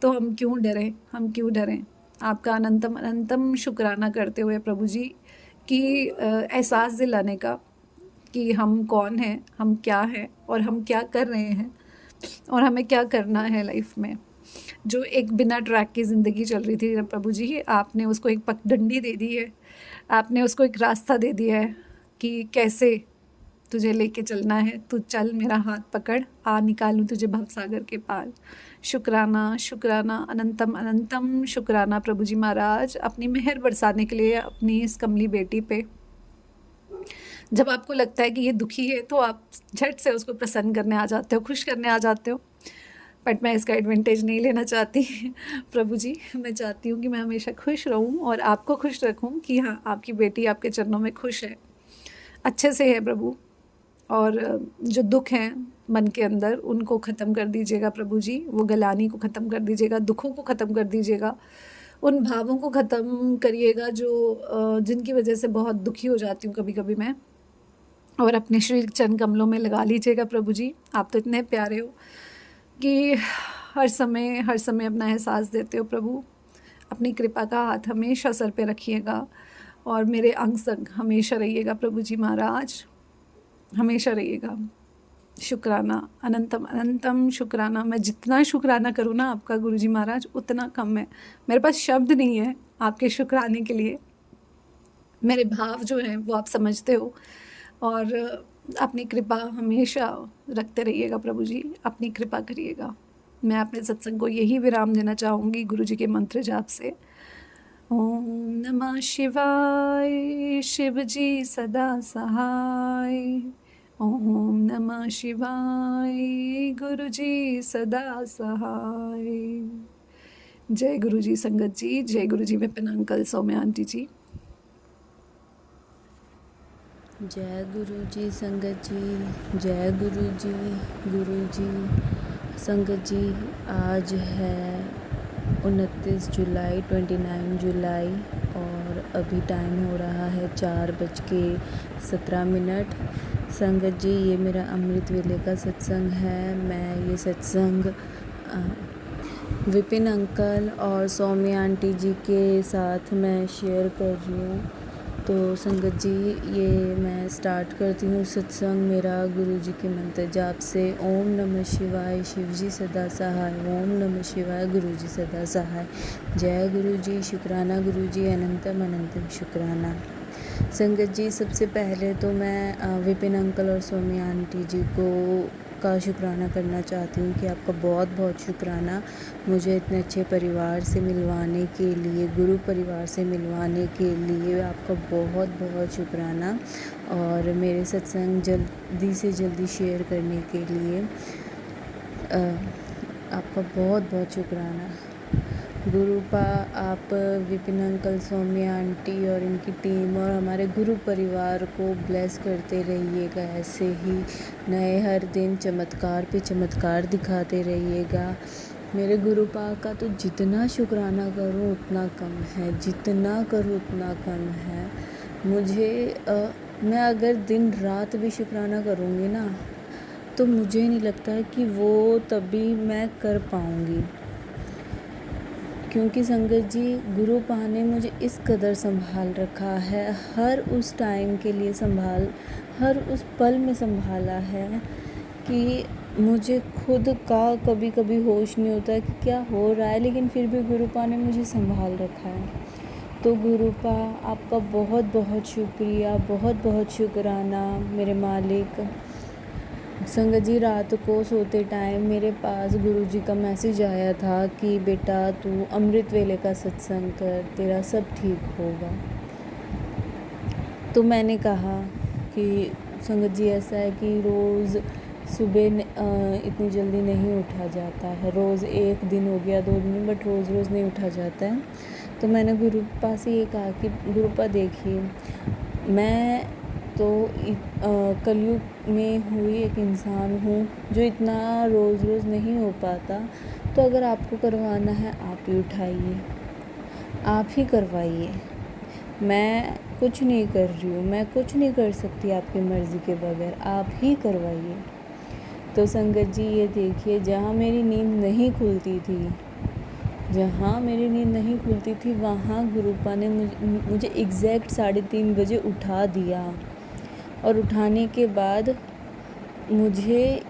तो हम क्यों डरें, हम क्यों डरें। आपका अनंतम अनंतम शुक्राना करते हुए प्रभु जी कि एहसास दिलाने का कि हम कौन हैं, हम क्या हैं और हम क्या कर रहे हैं और हमें क्या करना है लाइफ में। जो एक बिना ट्रैक की ज़िंदगी चल रही थी प्रभु जी, आपने उसको एक पगडंडी दे दी है, आपने उसको एक रास्ता दे दिया है कि कैसे तुझे लेके चलना है, तू चल मेरा हाथ पकड़, आ निकालूं तुझे भवसागर के पार। शुक्राना शुक्राना अनंतम अनंतम शुक्राना प्रभु जी महाराज, अपनी मेहर बरसाने के लिए अपनी इस कमली बेटी पे। जब आपको लगता है कि ये दुखी है तो आप झट से उसको प्रसन्न करने आ जाते हो, खुश करने आ जाते हो, बट मैं इसका एडवांटेज नहीं लेना चाहती प्रभु जी। मैं चाहती हूँ कि मैं हमेशा खुश रहूँ और आपको खुश रखूँ कि हाँ, आपकी बेटी आपके चरणों में खुश है, अच्छे से है प्रभु। और जो दुख हैं मन के अंदर, उनको ख़त्म कर दीजिएगा प्रभु जी, वो गलानी को ख़त्म कर दीजिएगा, दुखों को ख़त्म कर दीजिएगा, उन भावों को ख़त्म करिएगा जो जिनकी वजह से बहुत दुखी हो जाती हूँ कभी कभी मैं, और अपने श्री चरण कमलों में लगा लीजिएगा प्रभु जी। आप तो इतने प्यारे हो कि हर समय अपना एहसास देते हो प्रभु। अपनी कृपा का हाथ हमेशा सर पे रखिएगा और मेरे अंग संग हमेशा रहिएगा प्रभु जी महाराज, हमेशा रहिएगा। शुक्राना अनंतम अनंतम शुक्राना। मैं जितना शुक्राना करूँ ना आपका गुरुजी महाराज, उतना कम है, मेरे पास शब्द नहीं है आपके शुक्राने के लिए। मेरे भाव जो हैं वो आप समझते हो, और अपनी कृपा हमेशा रखते रहिएगा प्रभु जी, अपनी कृपा करिएगा। मैं अपने सत्संग को यही विराम देना चाहूँगी गुरु जी के मंत्र जाप से। ओम नमः शिवाय, शिव जी सदा सहाय। ओम नमः शिवाय, गुरु जी सदा सहाय। जय गुरु जी संगत जी, जय गुरु जी विपिन अंकल, सौम्या आंटी जी। जय गुरु जी संगत जी, जय गुरु जी संगत जी। आज है 29 जुलाई 29 जुलाई और अभी टाइम हो रहा है 4:17। संगत जी, ये मेरा अमृत वेले का सत्संग है। मैं ये सत्संग विपिन अंकल और सौम्या आंटी जी के साथ मैं शेयर कर रही हूँ। तो संगत जी, ये मैं स्टार्ट करती हूँ सत्संग मेरा गुरु जी के मंत्र जाप से। ओम नमः शिवाय, शिव जी सदा सहाय। ओम नमः शिवाय, गुरु जी सदा सहाय। जय गुरु जी, शुक्राना गुरु जी, अनंतम अनंतम शुक्राना। संगत जी, सबसे पहले तो मैं विपिन अंकल और सौम्या आंटी जी को आपका शुक्राना करना चाहती हूँ कि आपका बहुत बहुत शुक्राना मुझे इतने अच्छे परिवार से मिलवाने के लिए, गुरु परिवार से मिलवाने के लिए आपका बहुत बहुत शुक्राना। और मेरे सत्संग जल्दी से जल्दी शेयर करने के लिए आपका बहुत बहुत शुक्राना। गुरुपा, आप विपिन अंकल, सौम्या आंटी और इनकी टीम और हमारे गुरु परिवार को ब्लेस करते रहिएगा। ऐसे ही नए हर दिन चमत्कार पे चमत्कार दिखाते रहिएगा। मेरे गुरुपा का तो जितना शुक्राना करूँ उतना कम है, जितना करूँ उतना कम है। मैं अगर दिन रात भी शुक्राना करूँगी ना तो मुझे नहीं लगता है कि वो तभी मैं कर पाऊँगी, क्योंकि संगत जी गुरुपा ने मुझे इस कदर संभाल रखा है, हर उस टाइम के लिए हर उस पल में संभाला है कि मुझे खुद का कभी कभी होश नहीं होता है कि क्या हो रहा है, लेकिन फिर भी गुरुपा ने मुझे संभाल रखा है। तो गुरुपा, आपका बहुत बहुत शुक्रिया, बहुत बहुत शुक्राना मेरे मालिक। संगत जी, रात को सोते टाइम मेरे पास गुरुजी का मैसेज आया था कि बेटा तू अमृत वेले का सत्संग कर, तेरा सब ठीक होगा। तो मैंने कहा कि संगत जी ऐसा है कि रोज़ सुबह इतनी जल्दी नहीं उठा जाता है, रोज़ एक दिन हो गया 2 दिन, बट रोज़ रोज़ नहीं उठा जाता है। तो मैंने गुरुपा से ये कहा कि गुरुपा देखिए, मैं तो कलयुग में हुई एक इंसान हूँ जो इतना रोज़ रोज़ नहीं हो पाता। तो अगर आपको करवाना है आप ही उठाइए, आप ही करवाइए। मैं कुछ नहीं कर रही हूँ, मैं कुछ नहीं कर सकती आपकी मर्ज़ी के बगैर, आप ही करवाइए। तो संगत जी ये देखिए, जहाँ मेरी नींद नहीं खुलती थी वहाँ गुरुपा ने मुझे एग्जैक्ट 3:30 बजे उठा दिया। और उठाने के बाद मुझे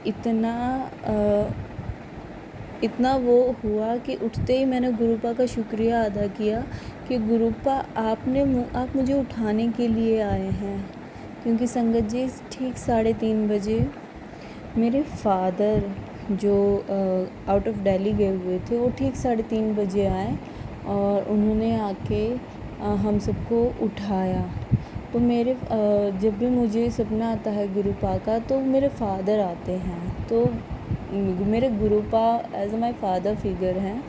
इतना वो हुआ कि उठते ही मैंने गुरुपा का शुक्रिया अदा किया कि गुरुपा आप मुझे उठाने के लिए आए हैं। क्योंकि संगत जी ठीक 3:30 बजे मेरे फादर जो आउट ऑफ दिल्ली गए हुए थे, वो ठीक 3:30 बजे आए और उन्होंने आके हम सबको उठाया। तो जब भी मुझे सपना आता है गुरुपा का तो मेरे फादर आते हैं, तो मेरे गुरुपा एज माय फादर फिगर हैं।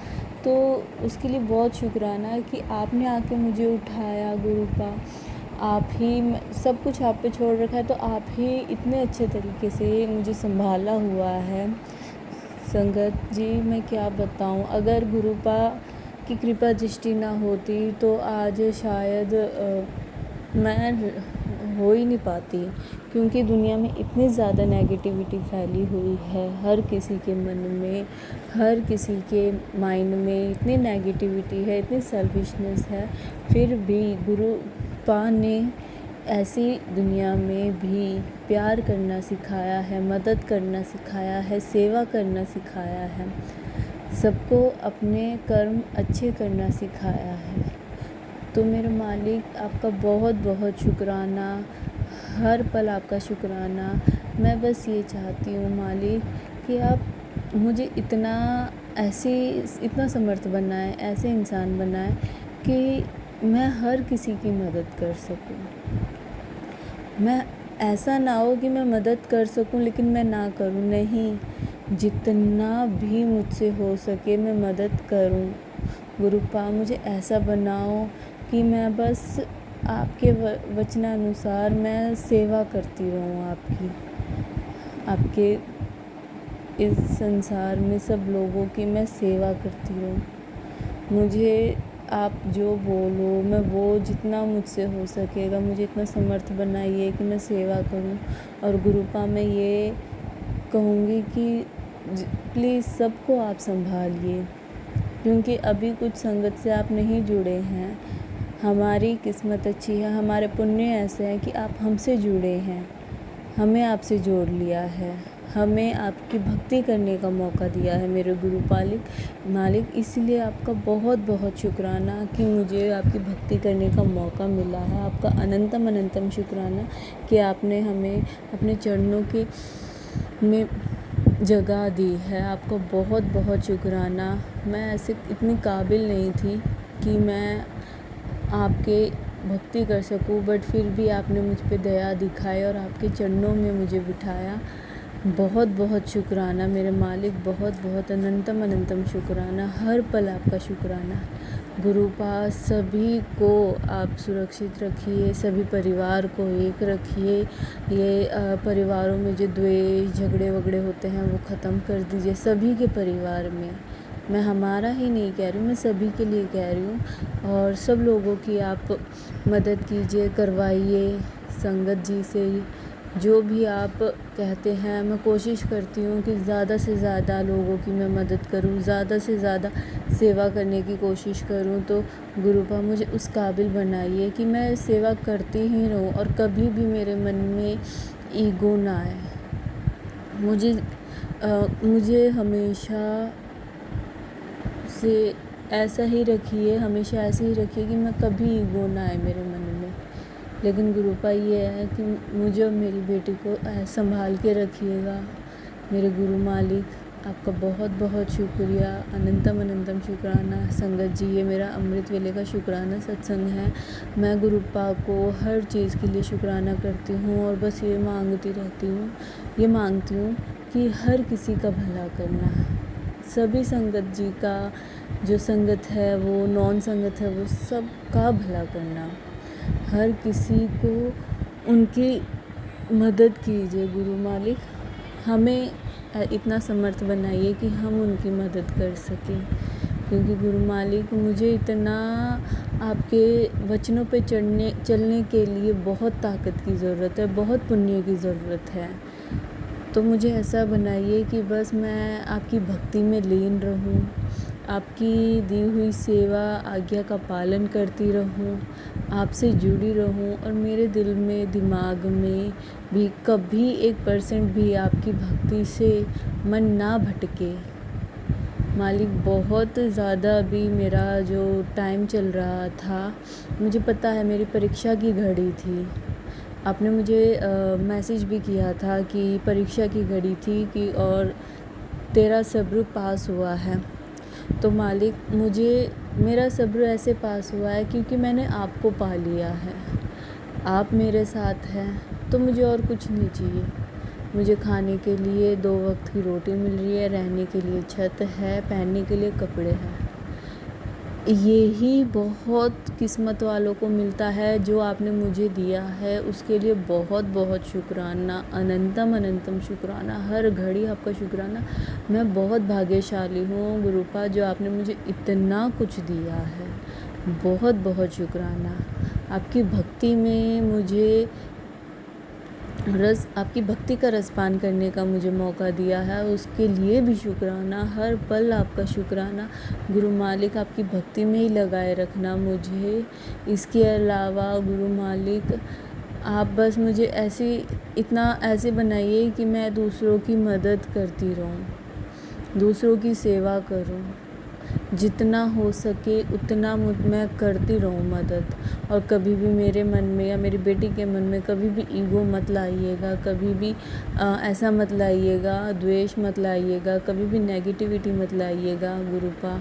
तो उसके लिए बहुत शुक्राना है कि आपने आके मुझे उठाया गुरुपा, आप ही सब कुछ आप पे छोड़ रखा है, तो आप ही इतने अच्छे तरीके से मुझे संभाला हुआ है। संगत जी मैं क्या बताऊं, अगर गुरुपा की कृपा दृष्टि ना होती तो आज शायद मैं हो ही नहीं पाती, क्योंकि दुनिया में इतनी ज़्यादा नेगेटिविटी फैली हुई है, हर किसी के मन में, हर किसी के माइंड में इतनी नेगेटिविटी है, इतनी सेल्फिशनेस है। फिर भी गुरुपा ने ऐसी दुनिया में भी प्यार करना सिखाया है, मदद करना सिखाया है, सेवा करना सिखाया है, सबको अपने कर्म अच्छे करना सिखाया है। तो मेरे मालिक आपका बहुत बहुत शुक्राना, हर पल आपका शुक्राना। मैं बस ये चाहती हूँ मालिक कि आप मुझे इतना समर्थ बनाएं, ऐसे इंसान बनाएं कि मैं हर किसी की मदद कर सकूं। मैं ऐसा ना हो कि मैं मदद कर सकूं लेकिन मैं ना करूं, नहीं, जितना भी मुझसे हो सके मैं मदद करूं। गुरुपा मुझे ऐसा बनाओ कि मैं बस आपके वचनानुसार मैं सेवा करती रहूं आपके इस संसार में सब लोगों की मैं सेवा करती रहूं। मुझे आप जो बोलो मैं वो जितना मुझसे हो सकेगा मुझे इतना समर्थ बनाइए कि मैं सेवा करूं। और गुरुपा मैं ये कहूँगी कि प्लीज़ सबको आप संभालिए, क्योंकि अभी कुछ संगत से आप नहीं जुड़े हैं। हमारी किस्मत अच्छी है, हमारे पुण्य ऐसे हैं कि आप हमसे जुड़े हैं, हमें आपसे जोड़ लिया है, हमें आपकी भक्ति करने का मौका दिया है मेरे गुरु मालिक। इसलिए आपका बहुत बहुत शुक्राना कि मुझे आपकी भक्ति करने का मौका मिला है। आपका अनंतम शुक्राना कि आपने हमें अपने चरणों में जगह दी है, आपका बहुत बहुत शुक्राना। मैं ऐसे इतनी काबिल नहीं थी कि मैं आपके भक्ति कर सकूं, बट फिर भी आपने मुझ पे दया दिखाई और आपके चरणों में मुझे बिठाया। बहुत बहुत शुक्राना मेरे मालिक, बहुत बहुत अनंतम अनंतम शुक्राना, हर पल आपका शुक्राना। गुरु पास सभी को आप सुरक्षित रखिए, सभी परिवार को एक रखिए। ये परिवारों में जो द्वेष झगड़े वगड़े होते हैं वो ख़त्म कर दीजिए सभी के परिवार में। मैं हमारा ही नहीं कह रही हूँ, मैं सभी के लिए कह रही हूँ। और सब लोगों की आप मदद कीजिए, करवाइए संगत जी से। जो भी आप कहते हैं मैं कोशिश करती हूँ कि ज़्यादा से ज़्यादा लोगों की मैं मदद करूँ, ज़्यादा से ज़्यादा सेवा करने की कोशिश करूँ। तो गुरुपा मुझे उस काबिल बनाइए कि मैं सेवा करती ही रहूँ और कभी भी मेरे मन में ईगो ना आए। मुझे हमेशा से ऐसा ही रखिए, हमेशा ऐसे ही रखिए कि मैं कभी ईगो ना आए मेरे मन में। लेकिन गुरुपा ये है कि मुझे और मेरी बेटी को संभाल के रखिएगा। मेरे गुरु मालिक आपका बहुत बहुत शुक्रिया, अनंतम अनंतम शुक्राना। संगत जी, ये मेरा अमृत वेले का शुक्राना सत्संग है। मैं गुरुपा को हर चीज़ के लिए शुक्राना करती हूँ और बस ये मांगती हूँ कि हर किसी का भला करना। सभी संगत जी का जो संगत है, वो नॉन संगत है, वो सब का भला करना। हर किसी को उनकी मदद कीजिए गुरु मालिक। हमें इतना समर्थ बनाइए कि हम उनकी मदद कर सकें, क्योंकि गुरु मालिक मुझे इतना आपके वचनों पे चलने के लिए बहुत ताकत की ज़रूरत है, बहुत पुण्य की ज़रूरत है। तो मुझे ऐसा बनाइए कि बस मैं आपकी भक्ति में लीन रहूं, आपकी दी हुई सेवा आज्ञा का पालन करती रहूं, आपसे जुड़ी रहूं और मेरे दिल में दिमाग में भी कभी 1% भी आपकी भक्ति से मन ना भटके। मालिक, बहुत ज़्यादा अभी मेरा जो टाइम चल रहा था, मुझे पता है मेरी परीक्षा की घड़ी थी। आपने मुझे मैसेज भी किया था कि परीक्षा की घड़ी थी कि और तेरा सब्र पास हुआ है। तो मालिक, मेरा सब्र ऐसे पास हुआ है क्योंकि मैंने आपको पा लिया है। आप मेरे साथ हैं तो मुझे और कुछ नहीं चाहिए। मुझे खाने के लिए 2 वक्त की रोटी मिल रही है, रहने के लिए छत है, पहनने के लिए कपड़े हैं। यही बहुत किस्मत वालों को मिलता है। जो आपने मुझे दिया है उसके लिए बहुत बहुत शुक्राना, अनंतम अनंतम शुक्राना, हर घड़ी आपका शुक्राना। मैं बहुत भाग्यशाली हूँ गुरुपा, जो आपने मुझे इतना कुछ दिया है। बहुत बहुत शुक्राना। आपकी भक्ति में मुझे आपकी भक्ति का रसपान करने का मुझे मौका दिया है, उसके लिए भी शुक्राना। हर पल आपका शुक्राना गुरु मालिक। आपकी भक्ति में ही लगाए रखना मुझे। इसके अलावा गुरु मालिक, आप बस मुझे ऐसे बनाइए कि मैं दूसरों की मदद करती रहूं, दूसरों की सेवा करूं। जितना हो सके उतना मैं करती रहूं मदद। और कभी भी मेरे मन में या मेरी बेटी के मन में कभी भी ईगो मत लाइएगा, कभी भी ऐसा मत लाइएगा, द्वेष मत लाइएगा, कभी भी नेगेटिविटी मत लाइएगा गुरुपा।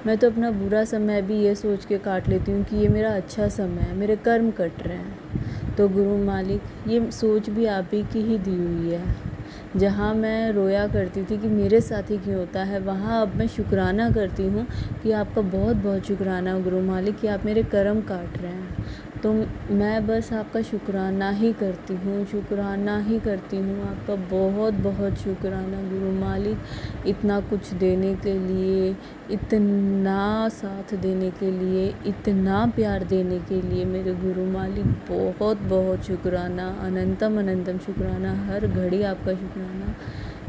मैं तो अपना बुरा समय भी ये सोच के काट लेती हूँ कि ये मेरा अच्छा समय है, मेरे कर्म कट रहे हैं। तो गुरु मालिक, ये सोच भी आप ही की ही दी हुई है। जहाँ मैं रोया करती थी कि मेरे साथ ही क्यों होता है, वहाँ अब मैं शुक्राना करती हूँ कि आपका बहुत बहुत शुक्राना गुरु मालिक कि आप मेरे कर्म काट रहे हैं। तो मैं बस आपका शुक्राना ही करती हूँ, शुक्राना ही करती हूँ। आपका बहुत बहुत शुक्राना गुरु मालिक, इतना कुछ देने के लिए, इतना साथ देने के लिए, इतना प्यार देने के लिए मेरे गुरु मालिक, बहुत बहुत शुक्राना, अनंतम अनंतम शुक्राना, हर घड़ी आपका शुक्राना।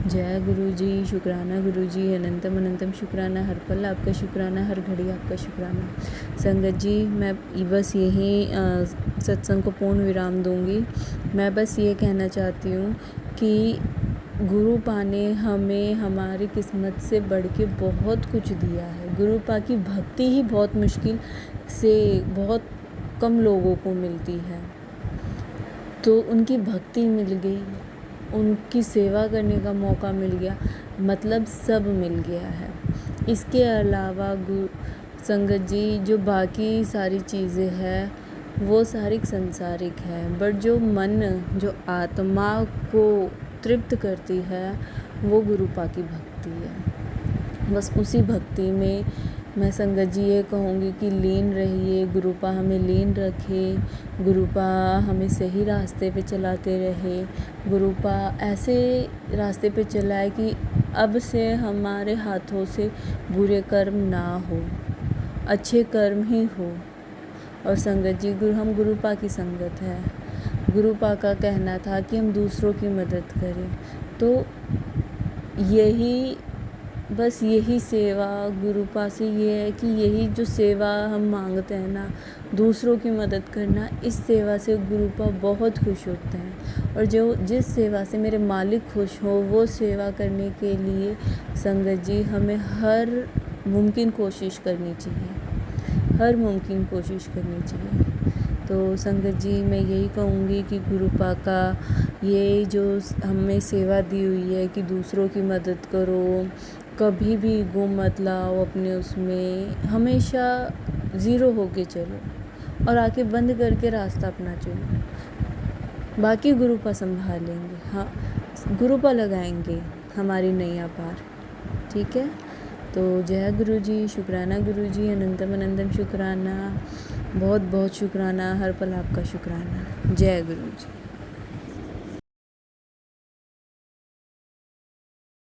जय गुरु जी, शुक्राना गुरु जी, अनंतम अनंतम शुक्राना, हर पल आपका शुक्राना, हर घड़ी आपका शुक्राना। संगत जी, मैं बस यहीं सत्संग को पूर्ण विराम दूंगी। मैं बस ये कहना चाहती हूँ कि गुरुपा ने हमें हमारी किस्मत से बढ़ के बहुत कुछ दिया है। गुरुपा की भक्ति ही बहुत मुश्किल से बहुत कम लोगों को मिलती है, तो उनकी भक्ति मिल गई, उनकी सेवा करने का मौका मिल गया, मतलब सब मिल गया है। इसके अलावा संगत जी जो बाकी सारी चीज़ें हैं वो सारी सांसारिक है, बट जो मन जो आत्मा को तृप्त करती है वो गुरुपा की भक्ति है। बस उसी भक्ति में मैं संगत जी ये कहूँगी कि लीन रहिए, गुरुपा हमें लीन रखे, गुरुपा हमें सही रास्ते पे चलाते रहे, गुरुपा ऐसे रास्ते पे चलाए कि अब से हमारे हाथों से बुरे कर्म ना हो, अच्छे कर्म ही हो। और संगत जी हम गुरुपा की संगत है। गुरुपा का कहना था कि हम दूसरों की मदद करें, तो यही सेवा गुरुपा से ये है कि यही जो सेवा हम मांगते हैं ना, दूसरों की मदद करना, इस सेवा से गुरुपा बहुत खुश होते हैं। और जिस सेवा से मेरे मालिक खुश हो वो सेवा करने के लिए संगत जी हमें हर मुमकिन कोशिश करनी चाहिए। तो संगत जी मैं यही कहूँगी कि गुरुपा का ये जो हमें सेवा दी हुई है कि दूसरों की मदद करो, कभी भी ईगो मत लाओ अपने उसमें, हमेशा ज़ीरो होके चलो और आंखें बंद करके रास्ता अपना चलो। बाकी गुरुपा संभालेंगे, हाँ गुरुपा लगाएंगे हमारी नैया पार, ठीक है। तो जय गुरु जी, शुक्राना गुरु जी, अनंतम अनंतम शुक्राना, बहुत बहुत शुक्राना, हर पल आपका शुक्राना। जय गुरु जी।